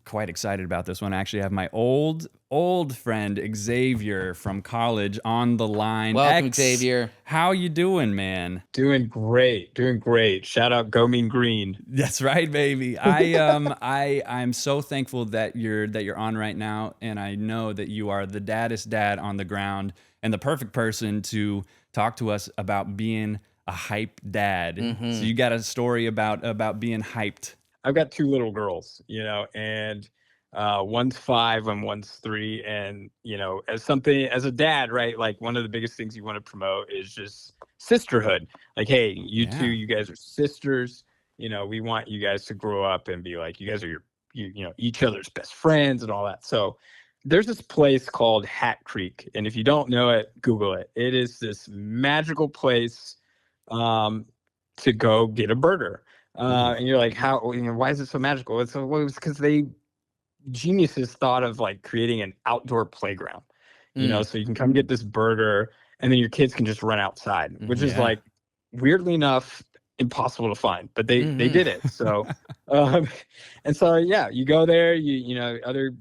quite excited about this one. I actually have my old friend Xavier from college on the line. Welcome, Xavier. How you doing, man? Doing great. Shout out Go Mean Green. That's right, baby. I'm so thankful that you're on right now, and I know that you are the daddest dad on the ground and the perfect person to talk to us about being a hype dad. Mm-hmm. So you got a story about being hyped. I've got two little girls, you know, and one's 5 and one's 3. And, you know, as a dad, right, like one of the biggest things you want to promote is just sisterhood. Like, hey, you guys are sisters. You know, we want you guys to grow up and be like, you guys are you know, each other's best friends and all that. So there's this place called Hat Creek. And if you don't know it, Google it. It is this magical place to go get a burger. And you're like, how, you know, why is it so magical? It's because geniuses thought of like creating an outdoor playground, you know, so you can come get this burger and then your kids can just run outside, which is like, weirdly enough, impossible to find, but they did it. So, and so, you go there, you know, other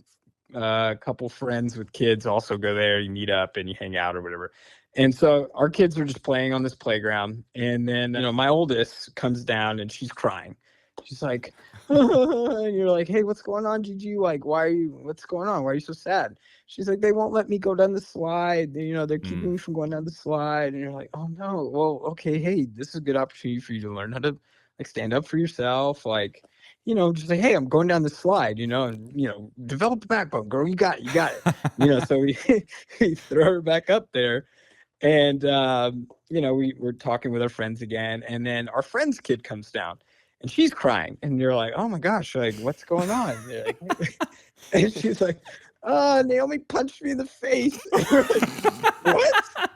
couple friends with kids also go there, you meet up and you hang out or whatever. And so our kids are just playing on this playground. And then, you know, my oldest comes down and she's crying. She's like, and you're like, hey, what's going on, Gigi? Like, what's going on? Why are you so sad? She's like, they won't let me go down the slide. They're keeping me from going down the slide. And you're like, oh no. Well, okay, hey, this is a good opportunity for you to learn how to like stand up for yourself. Like, just like, hey, I'm going down the slide, and develop a backbone, girl. You got it. So we throw her back up there. And we're talking with our friends again, and then our friend's kid comes down and she's crying, and you're like, oh my gosh, like what's going on? And they're like, and she's like, Naomi punched me in the face. And we're like, what?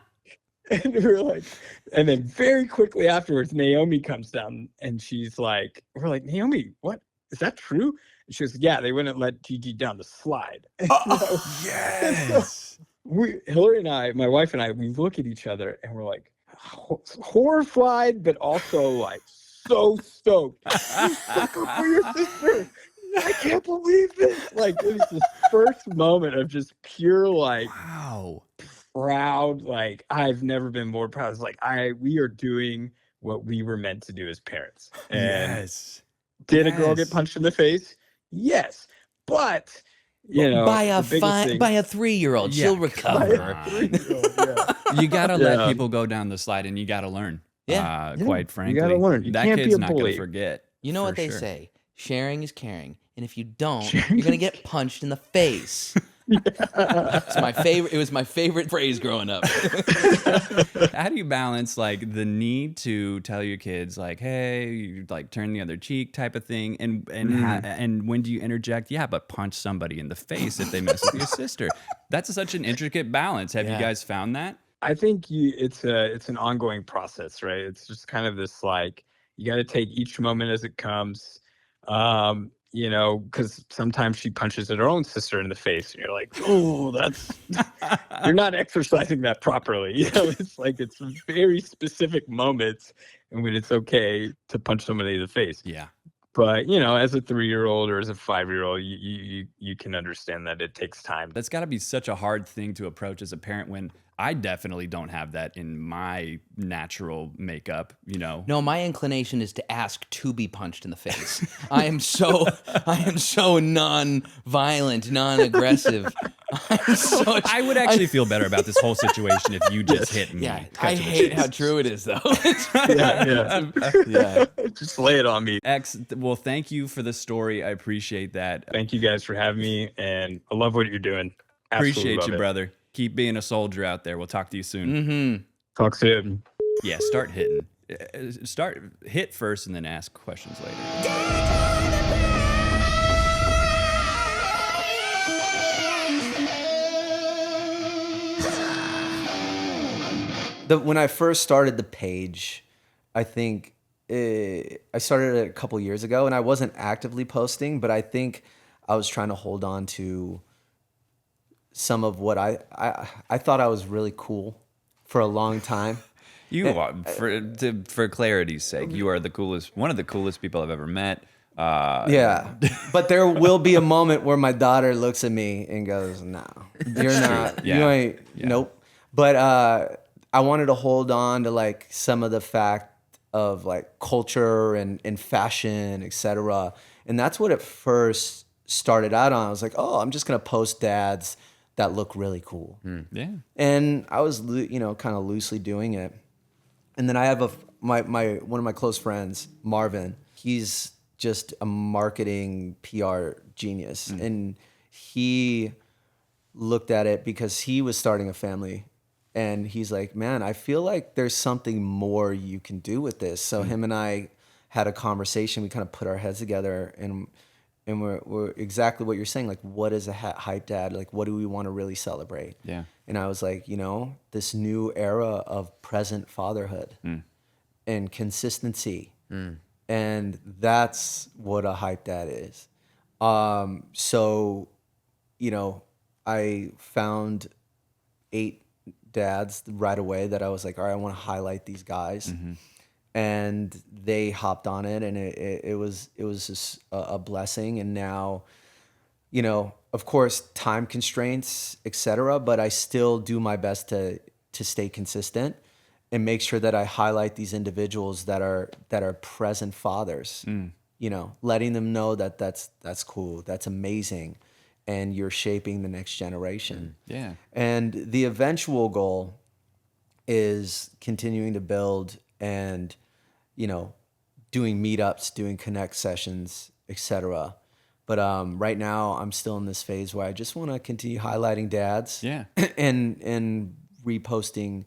And we're like, and then very quickly afterwards, Naomi comes down and she's like, we're like, Naomi, what? Is that true? And she goes, yeah, they wouldn't let Gigi down the slide. Yes. Hillary and I, my wife and I, we look at each other and we're like horrified, but also like so stoked. You stuck up for your sister. I can't believe this. Like it was the first moment of just pure like Wow. proud. Like I've never been more proud. It's like we are doing what we were meant to do as parents. And Yes. did a girl get punched in the face? Yes, but by a the biggest thing- by a 3-year-old, Yeah, she'll come recover. on. You gotta let people go down the slide, and you gotta learn. Yeah. Quite frankly, gotta learn. You that can't be kid's a not gonna bully. forget. You know for what they sure. say? Sharing is caring, and if you don't, you're gonna get punched in the face. It's my favorite. It was my favorite phrase growing up. How do you balance like the need to tell your kids like, "Hey, you like turn the other cheek" type of thing, and and when do you interject? Yeah, but punch somebody in the face if they mess with your sister. That's such an intricate balance. Have you guys found that? I think it's an ongoing process, right? It's just kind of this like you got to take each moment as it comes. Because sometimes she punches at her own sister in the face, and you're like, oh, that's you're not exercising that properly. It's like it's very specific moments in when it's okay to punch somebody in the face. Yeah. But as a 3-year-old or as a 5-year-old, you can understand that it takes time. That's got to be such a hard thing to approach as a parent when I definitely don't have that in my natural makeup, No, my inclination is to ask to be punched in the face. I am so non-violent, non-aggressive. I would actually feel better about this whole situation if you just hit me. Yeah, I hate how true it is, though. Yeah. Just lay it on me. X, well, thank you for the story. I appreciate that. Thank you guys for having me, and I love what you're doing. Appreciate you, brother. Keep being a soldier out there. We'll talk to you soon. Talk soon. Yeah, start hitting. Hit first and then ask questions later. When I first started the page, I think I started it a couple years ago, and I wasn't actively posting, but I think I was trying to hold on to some of what I thought I was really cool for a long time. You are, for clarity's sake, you are the coolest, one of the coolest people I've ever met. Yeah, but there will be a moment where my daughter looks at me and goes, "No, you're not. Yeah. You ain't. Yeah. Nope." But I wanted to hold on to like some of the fact of like culture and fashion, etc. And that's what it first started out on. I was like, "Oh, I'm just gonna post dads that look really cool." Yeah. And I was, kind of loosely doing it. And then I have my one of my close friends, Marvin. He's just a marketing PR genius. And he looked at it because he was starting a family. And he's like, man, I feel like there's something more you can do with this. So him and I had a conversation. We kind of put our heads together, and we're exactly what you're saying. Like, what is a hype dad? Like, what do we want to really celebrate? Yeah. And I was like, this new era of present fatherhood and consistency. And that's what a hype dad is. So, I found 8 dads right away that I was like, all right, I want to highlight these guys. And they hopped on it, and it was just a blessing. And now, of course, time constraints, etc. But I still do my best to stay consistent and make sure that I highlight these individuals that are present fathers. letting them know that that's cool, that's amazing, and you're shaping the next generation. Yeah. And the eventual goal is continuing to build and, doing meetups, doing connect sessions, etc. But right now I'm still in this phase where I just want to continue highlighting dads, Yeah. and reposting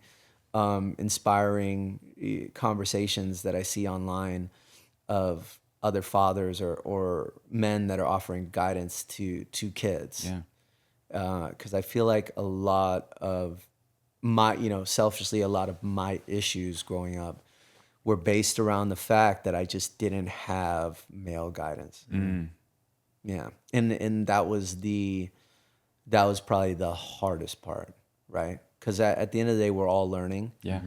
inspiring conversations that I see online of other fathers or men that are offering guidance to kids. Yeah. Because I feel like a lot of my, selfishly, a lot of my issues growing up were based around the fact that I just didn't have male guidance. Yeah. And that was probably the hardest part, right? Because at the end of the day, we're all learning. Yeah.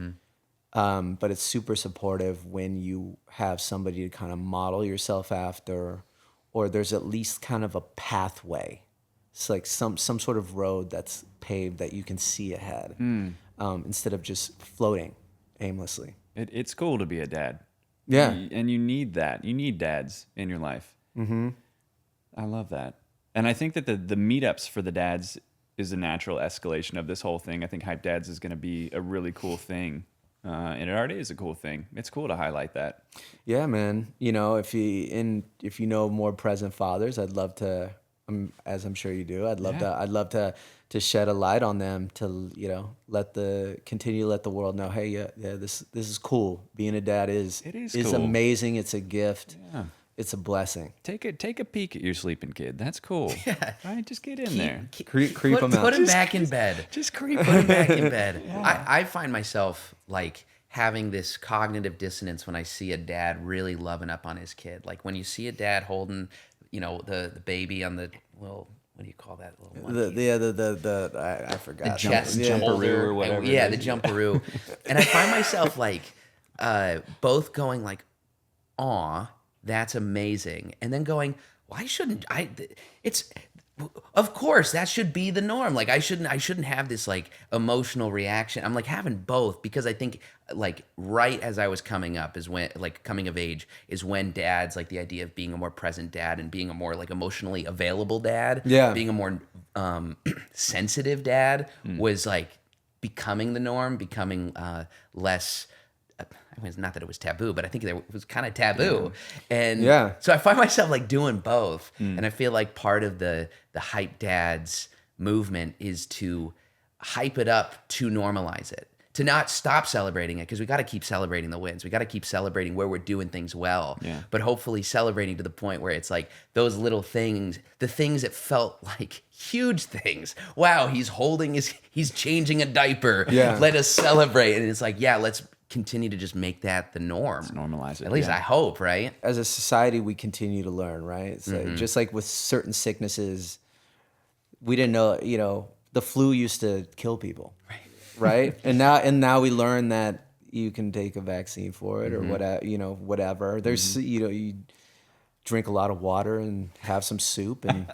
But it's super supportive when you have somebody to kind of model yourself after, or there's at least kind of a pathway. It's like some sort of road that's paved that you can see ahead, instead of just floating aimlessly. It's cool to be a dad. Yeah. And you need that. You need dads in your life. Mm-hmm. I love that. And I think that the meetups for the dads is a natural escalation of this whole thing. I think Hype Dads is going to be a really cool thing. And it already is a cool thing. It's cool to highlight that. Yeah, man. If you know more present fathers, I'd love to, as I'm sure you do, I'd love to shed a light on them, to continue to let the world know, hey, yeah, this is cool. Being a dad is cool. amazing. It's a gift. Yeah. It's a blessing. Take a peek at your sleeping kid. That's cool. Yeah. Right? Just get in there. Creep him out. Put him back in bed. Just creep Put him back in bed. Yeah. I find myself like having this cognitive dissonance when I see a dad really loving up on his kid. Like when you see a dad holding, the baby on the, what do you call that little monkey? I forgot. The chest jumperoo or whatever. Yeah, the jumperoo. And I find myself like both going like, aw, that's amazing. And then going, why shouldn't I? Of course, that should be the norm. Like I shouldn't have this like emotional reaction. I'm like having both, because I think like right as I was coming up is when, like, coming of age is when dads, like the idea of being a more present dad and being a more like emotionally available dad, being a more sensitive dad was like becoming the norm, becoming less. I mean, it's not that it was taboo, but I think it was kind of taboo. And so I find myself like doing both. And I feel like part of the Hype Dads movement is to hype it up to normalize it, to not stop celebrating it, because we got to keep celebrating the wins. We got to keep celebrating where we're doing things well, but hopefully celebrating to the point where it's like those little things, the things that felt like huge things. Wow, he's changing a diaper. Let us celebrate. And it's like, let's continue to just make that the norm. Let's normalize it. At least I hope, right? As a society, we continue to learn, right? It's like, just like with certain sicknesses, we didn't know, the flu used to kill people, right? And now we learn that you can take a vaccine for it or whatever. There's, you drink a lot of water and have some soup and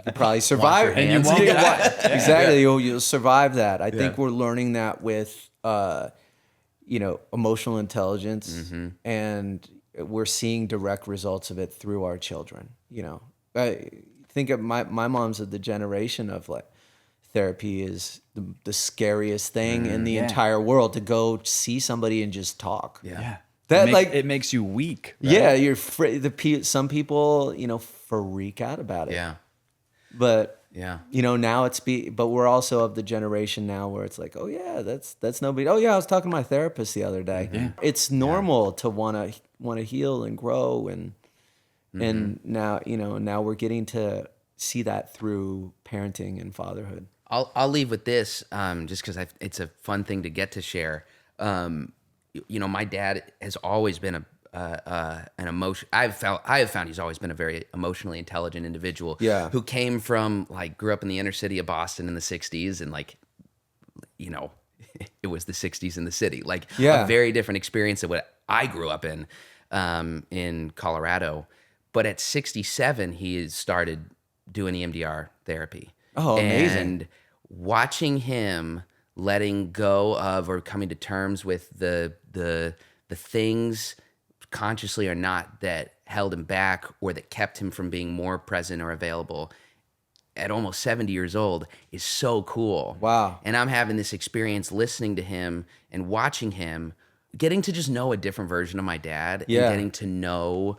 you probably survive. And you won't die. Exactly. You'll survive that. I think we're learning that with, emotional intelligence, and we're seeing direct results of it through our children. I think of my mom's of the generation of like, therapy is the scariest thing in the entire world, to go see somebody and just talk. That it makes you weak. Right? Yeah, you're some people, freak out about it. But now but we're also of the generation now where it's like, oh yeah, that's nobody. Oh yeah, I was talking to my therapist the other day. It's normal to want to heal and grow, and now now we're getting to see that through parenting and fatherhood. I'll leave with this, just because it's a fun thing to get to share. My dad has always been an emotion. I have found he's always been a very emotionally intelligent individual. Who came from grew up in the inner city of Boston in the '60s, and it was the '60s in the city. A very different experience than what I grew up in Colorado. But at 67, he started doing EMDR therapy. Oh, amazing! And watching him letting go of or coming to terms with the things consciously or not, that held him back or that kept him from being more present or available at almost 70 years old is so cool. Wow. And I'm having this experience listening to him and watching him, getting to just know a different version of my dad Yeah. and getting to know,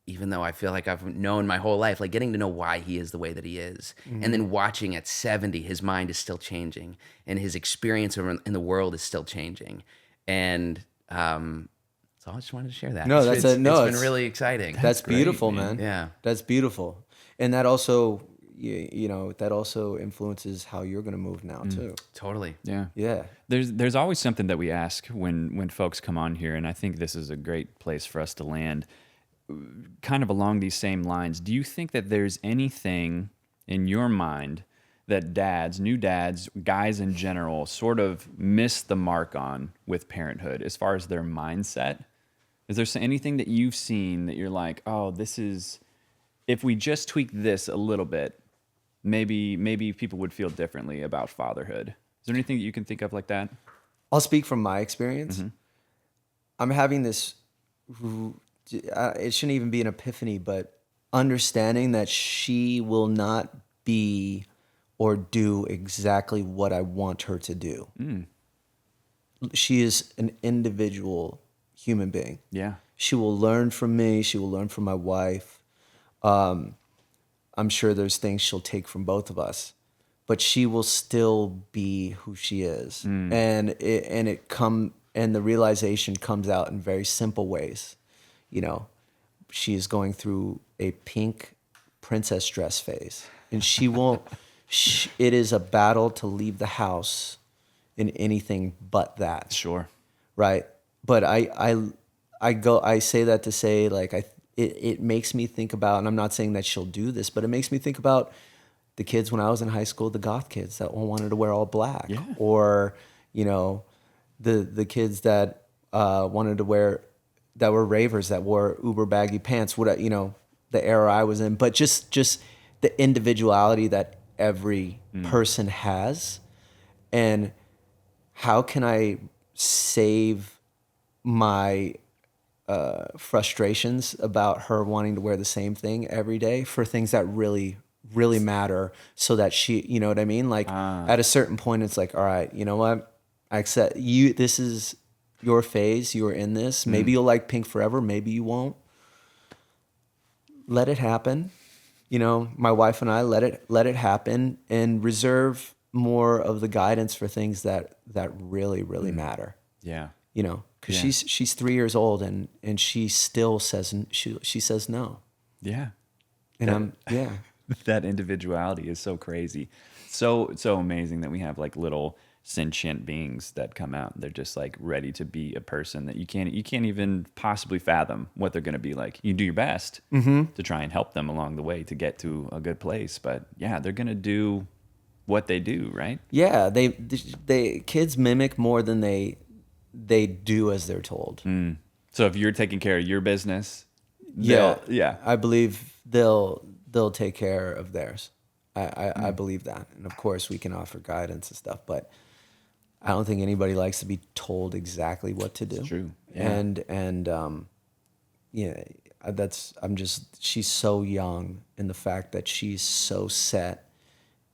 even though I feel like I've known my whole life, like getting to know why he is the way that he is. And then watching at 70, his mind is still changing and his experience in the world is still changing. And so I just wanted to share that. No, it's been really exciting. That's great, beautiful, man. man. Yeah. That's beautiful. And that also, you know, that also influences how you're going to move now too. Totally. Yeah. Yeah. There's always something that we ask when folks come on here, and I think this is a great place for us to land. Kind of along these same lines, do you think that there's anything in your mind that dads, new dads, guys in general, sort of miss the mark on with parenthood as far as their mindset? Is there anything that you've seen that you're like, oh, this is, if we just tweak this a little bit, maybe people would feel differently about fatherhood? Is there anything that you can think of like that? I'll speak from my experience. I'm having this, it shouldn't even be an epiphany, but understanding that she will not be or do exactly what I want her to do. She is an individual human being. Yeah. She will learn from me. She will learn from my wife. I'm sure there's things she'll take from both of us, but she will still be who she is. And the realization comes out in very simple ways. You know, she is going through a pink princess dress phase, and she won't. It is a battle to leave the house in anything but that. Sure. Right. But I say that to say, like, it makes me think about, and I'm not saying that she'll do this, but it makes me think about the kids when I was in high school, the goth kids that all wanted to wear all black. Yeah. Or, you know, the kids that wanted to wear, that were ravers, that wore uber baggy pants, you know, the era I was in. But just the individuality that every person has, and how can I save my frustrations about her wanting to wear the same thing every day for things that really, really matter, so that she, you know what I mean? Like at a certain point, it's like, all right, you know what? I accept you. This is your phase. You're in this. Maybe you'll like pink forever. Maybe you won't. Let it happen. You know, my wife and I let it happen, and reserve more of the guidance for things that really, really matter. Yeah. You know, because she's 3 years old, and she still says she says no. Yeah. And That individuality is so crazy. So amazing that we have like little sentient beings that come out. They're just like ready to be a person that you can't even possibly fathom what they're going to be like. You do your best to try and help them along the way to get to a good place, but yeah, they're going to do what they do, right? Yeah, they kids mimic more than they do as they're told. So if you're taking care of your business, Yeah, I believe they'll take care of theirs. I believe that, and of course we can offer guidance and stuff, but I don't think anybody likes to be told exactly what to do. It's true. Yeah. And yeah, she's so young, and the fact that she's so set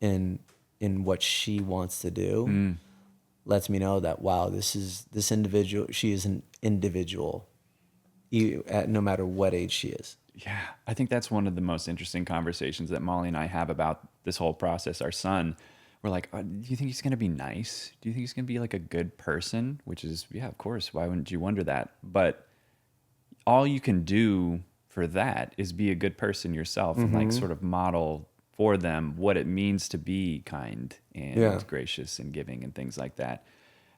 in what she wants to do lets me know that, wow, this individual, she is an individual, no matter what age she is. Yeah, I think that's one of the most interesting conversations that Molly and I have about this whole process. Our son, we're like, do you think he's going to be nice? Do you think he's going to be like a good person? Which is, yeah, of course. Why wouldn't you wonder that? But all you can do for that is be a good person yourself and like sort of model for them what it means to be kind and gracious and giving and things like that.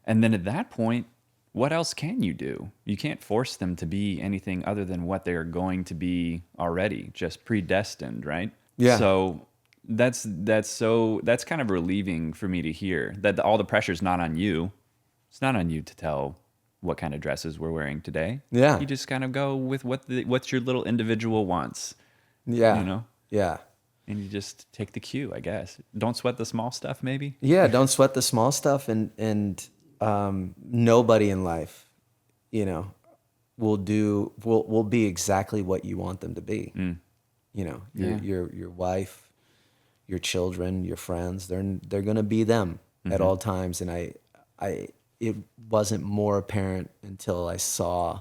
And then at that point, what else can you do? You can't force them to be anything other than what they're going to be already, just predestined, right? Yeah. So that's kind of relieving for me to hear that all the pressure's not on you. It's not on you to tell what kind of dresses we're wearing today. Yeah. You just kind of go with what your little individual wants. Yeah. You know? Yeah. And you just take the cue, I guess. Don't sweat the small stuff, maybe? Yeah, don't sweat the small stuff, and nobody in life, you know, will be exactly what you want them to be. You know, your wife, your children, your friends, they're going to be them at all times. And it wasn't more apparent until I saw,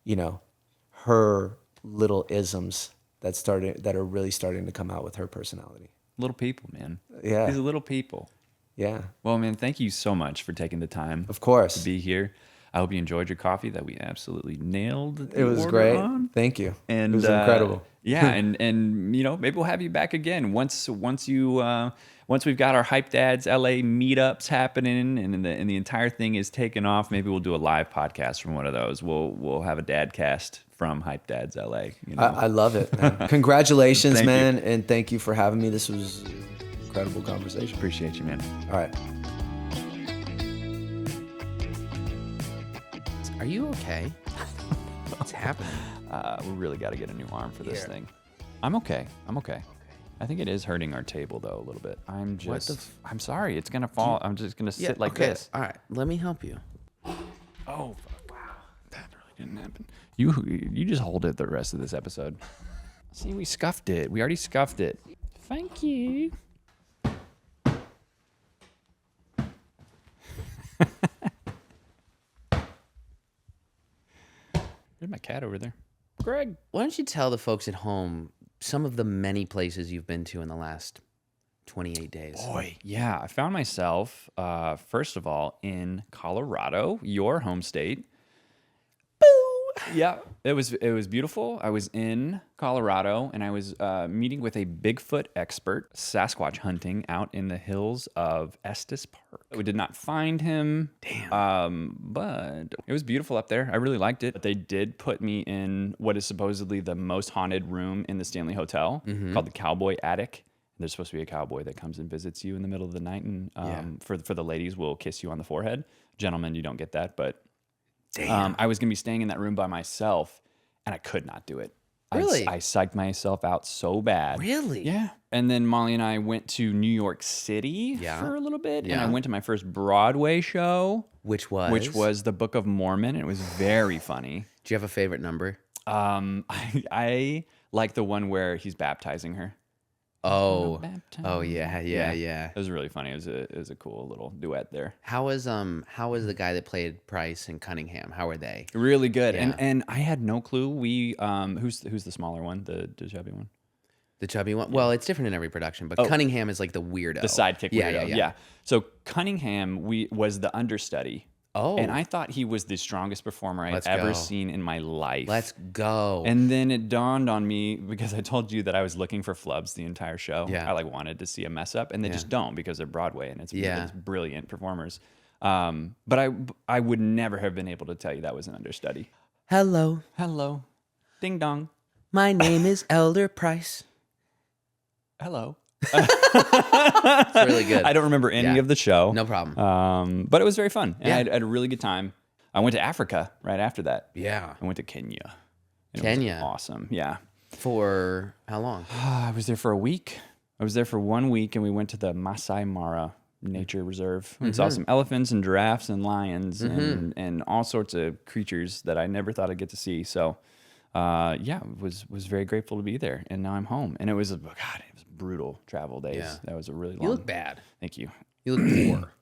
you know, her little isms that are really starting to come out with her personality. Little people, man. Yeah. These are little people. Yeah. Well, man, thank you so much for taking the time. Of course. To be here. I hope you enjoyed your coffee that we absolutely nailed. It was great. Thank you. And it was incredible. Yeah, and you know, maybe we'll have you back again once we've got our Hype Dads LA meetups happening and the entire thing is taken off. Maybe we'll do a live podcast from one of those. We'll have a dad cast from Hype Dads LA. You know? I love it, man. Congratulations, Thank man, you. and thank you for having me. This was an incredible conversation. Appreciate you, man. All right. Are you okay? What's happening? We really got to get a new arm for this thing. I'm okay. I think it is hurting our table though a little bit. I'm sorry. It's gonna fall. I'm just gonna sit like this. All right, let me help you. Oh, fuck. Wow. That really didn't happen. You just hold it the rest of this episode. See, we scuffed it. We already scuffed it. Thank you. There's my cat over there. Greg. Why don't you tell the folks at home some of the many places you've been to in the last 28 days? Boy, yeah. I found myself, first of all, in Colorado, your home state. Yeah, it was beautiful. I was in Colorado, and I was meeting with a Bigfoot expert, Sasquatch hunting out in the hills of Estes Park. We did not find him. Damn. But it was beautiful up there. I really liked it. But they did put me in what is supposedly the most haunted room in the Stanley Hotel, called the Cowboy Attic. There's supposed to be a cowboy that comes and visits you in the middle of the night, and for the ladies, will kiss you on the forehead. Gentlemen, you don't get that, but. I was going to be staying in that room by myself, and I could not do it. Really? I psyched myself out so bad. Really? Yeah. And then Molly and I went to New York City for a little bit, and I went to my first Broadway show. Which was? The Book of Mormon. It was very funny. Do you have a favorite number? I like the one where he's baptizing her. Oh, yeah. It was really funny. It was a cool little duet there. How was the guy that played Price and Cunningham? How are they? Really good. Yeah. And I had no clue. We who's the smaller one, the chubby one? The chubby one? Well, it's different in every production, but Cunningham is like the weirdo. The sidekick weirdo. Yeah. So Cunningham was the understudy. Oh. And I thought he was the strongest performer I've ever seen in my life. Let's go. And then it dawned on me, because I told you that I was looking for flubs the entire show. Yeah. I wanted to see a mess up, and they just don't, because they're Broadway and it's brilliant performers. But I would never have been able to tell you that was an understudy. Hello. Ding dong. My name is Elder Price. Hello. It's really good. I don't remember any of the show. No problem. But it was very fun. And I had a really good time. I went to Africa right after that. Yeah. I went to Kenya. And Kenya. It was awesome. Yeah. For how long? I was there for a week. I was there for 1 week, and we went to the Masai Mara Nature Reserve and saw some elephants and giraffes and lions and all sorts of creatures that I never thought I'd get to see. So, was very grateful to be there. And now I'm home. And it was brutal travel days. Yeah. That was a really long. You look bad. Thank you. You look poor.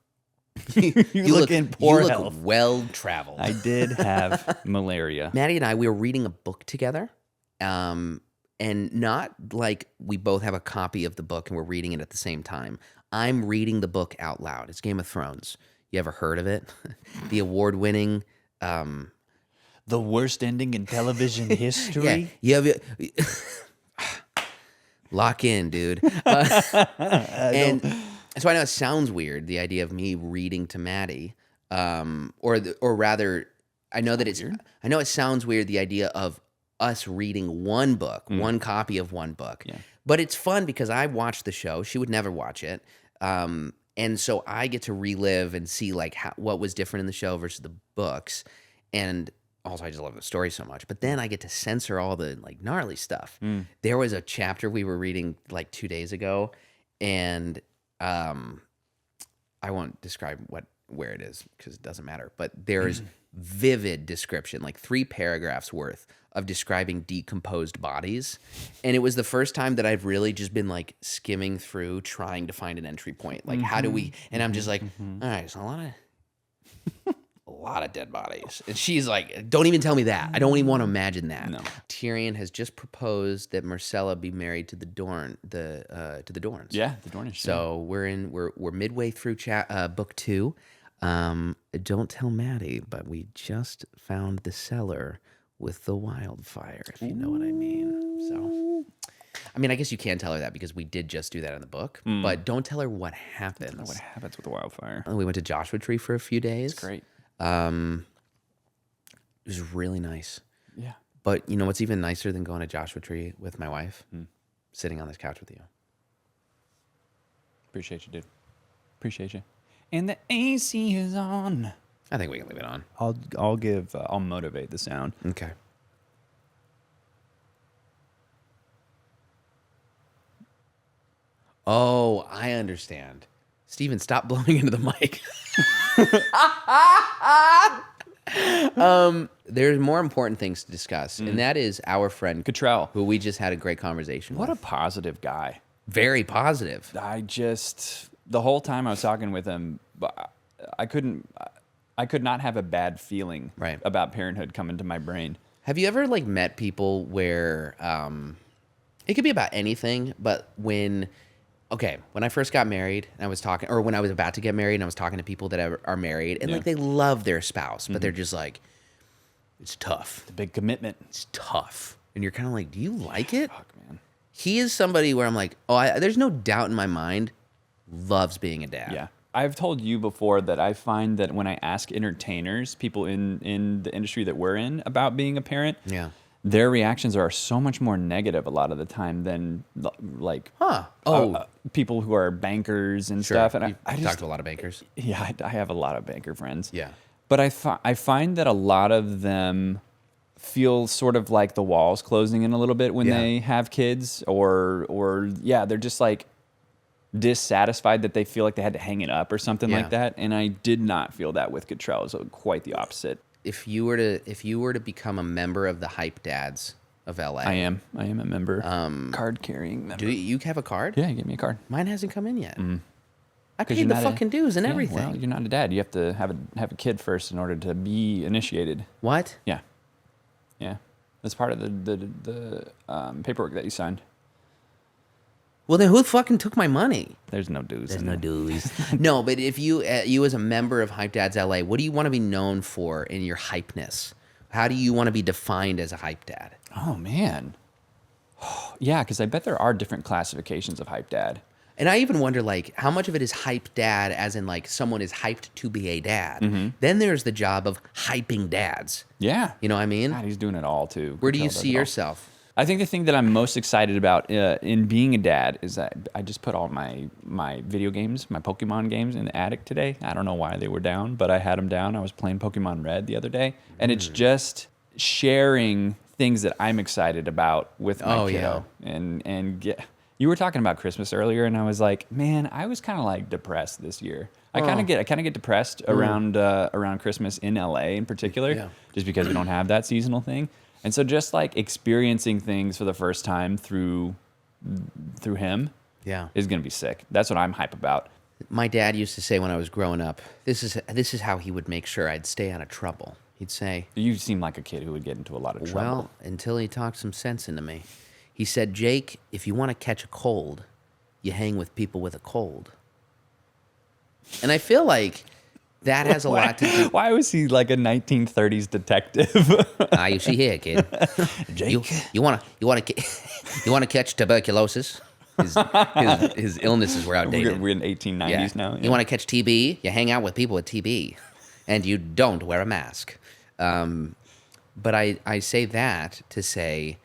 You look in poor health. Well traveled. I did have malaria. Maddie and I, we were reading a book together. And not like we both have a copy of the book and we're reading it at the same time. I'm reading the book out loud. It's Game of Thrones. You ever heard of it? The award-winning. The worst ending in television history. Yeah. Lock in, dude. And so I know it sounds weird, the idea of me reading to Maddie, or rather, I know it sounds weird, the idea of us reading one book, one copy of one book. Yeah. But it's fun because I watched the show. She would never watch it. And so I get to relive and see like what was different in the show versus the books. And also I just love the story so much. But then I get to censor all the like gnarly stuff. There was a chapter we were reading like 2 days ago, and I won't describe what where it is because it doesn't matter. But there's vivid description, like 3 paragraphs worth of describing decomposed bodies. And it was the first time that I've really just been like skimming through trying to find an entry point. Like, how do we, and I'm just like, all right, so a lot of dead bodies. And she's like, don't even tell me that. I don't even want to imagine that. No. Tyrion has just proposed that Marcella be married to the Dorns. Yeah, the Dornish. So we're midway through book 2. Don't tell Maddie, but we just found the cellar with the wildfire, if you know what I mean. So, I mean, I guess you can tell her that because we did just do that in the book, but don't tell her what happens. What happens with the wildfire? We went to Joshua Tree for a few days. It's great. It was really nice. Yeah. But you know what's even nicer than going to Joshua Tree with my wife? Sitting on this couch with you. Appreciate you, dude. Appreciate you. And the AC is on. I think we can leave it on. I'll motivate the sound. Okay. Oh, I understand. Steven, stop blowing into the mic. There's more important things to discuss, and that is our friend Cottrell. who we just had a great conversation What with. a positive guy. Very positive. The whole time I was talking with him, I could not have a bad feeling Right. about parenthood come into my brain. Have you ever like met people where it could be about anything, but when I first got married and I was talking, or when I was about to get married and I was talking to people that are married and like they love their spouse, but they're just like, it's tough. It's a big commitment. It's tough. And you're kind of like, do you like it? Fuck, man. He is somebody where I'm like, there's no doubt in my mind, loves being a dad. Yeah. I've told you before that I find that when I ask entertainers, people in the industry that we're in, about being a parent, Yeah. their reactions are so much more negative a lot of the time than like people who are bankers and Sure. stuff. And You I just talked to a lot of bankers. Yeah, I have a lot of banker friends. Yeah. But I find that a lot of them feel sort of like the walls closing in a little bit when they have kids, or they're just like dissatisfied that they feel like they had to hang it up or something like that. And I did not feel that with Cottrell. So quite the opposite. If you were to become a member of the Hype Dads of LA, I am a member, card carrying member. do you have a card? Yeah, give me a card. Mine hasn't come in yet. I 'Cause paid you're the not fucking dues and Yeah, everything. Well, you're not a dad. You have to have a kid first in order to be initiated. What? Yeah. That's part of the paperwork that you signed. Well, then who fucking took my money? There's no dues. There's in no there. dues. No, but if you as a member of Hype Dads LA, what do you want to be known for in your hypeness? How do you want to be defined as a hype dad? Oh man. Yeah, because I bet there are different classifications of hype dad. And I even wonder, like, how much of it is hype dad, as in, like, someone is hyped to be a dad. Then there's the job of hyping dads. Yeah. You know what I mean? God, he's doing it all too. Where do you Cottrell does see it all. yourself? I think the thing that I'm most excited about in being a dad is that I just put all my video games, my Pokemon games, in the attic today. I don't know why they were down, but I had them down. I was playing Pokemon Red the other day, and it's just sharing things that I'm excited about with my kiddo. You were talking about Christmas earlier, and I was like, man, I was kind of like depressed this year. I kind of get depressed around Christmas in LA in particular, just because we don't have that seasonal thing. And so just like experiencing things for the first time through him is going to be sick. That's what I'm hype about. My dad used to say when I was growing up, this is how he would make sure I'd stay out of trouble. He'd say, You seem like a kid who would get into a lot of trouble. well, until he talked some sense into me. He said, Jake, if you want to catch a cold, you hang with people with a cold. And I feel like that has a lot to do. Why was he like a 1930s detective? You see here, kid. Jake? You want to catch tuberculosis? His illnesses were outdated. We're in 1890s now. You want to catch TB? You hang out with people with TB, and you don't wear a mask. But I say that to say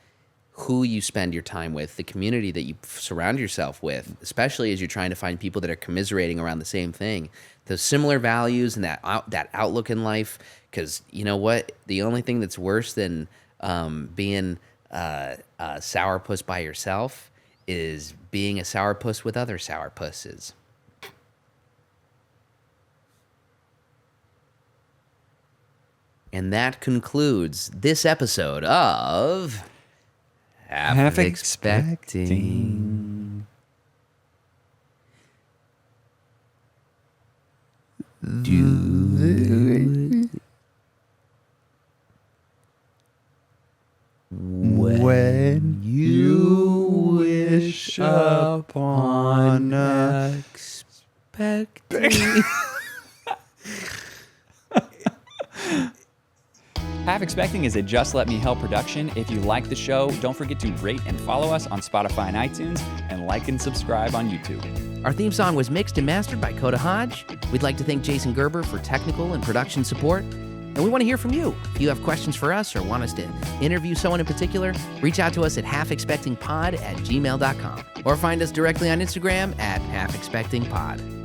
who you spend your time with, the community that you surround yourself with, especially as you're trying to find people that are commiserating around the same thing, those similar values and that outlook in life. Because you know what? The only thing that's worse than being a sourpuss by yourself is being a sourpuss with other sourpusses. And that concludes this episode of Half Expecting. When you wish upon Expecting. Half Expecting is a Just Let Me Help production. If you like the show, don't forget to rate and follow us on Spotify and iTunes, and like and subscribe on YouTube. Our theme song was mixed and mastered by Coda Hodge. We'd like to thank Jason Gerber for technical and production support. And we want to hear from you. If you have questions for us or want us to interview someone in particular, reach out to us at halfexpectingpod@gmail.com or find us directly on Instagram at halfexpectingpod.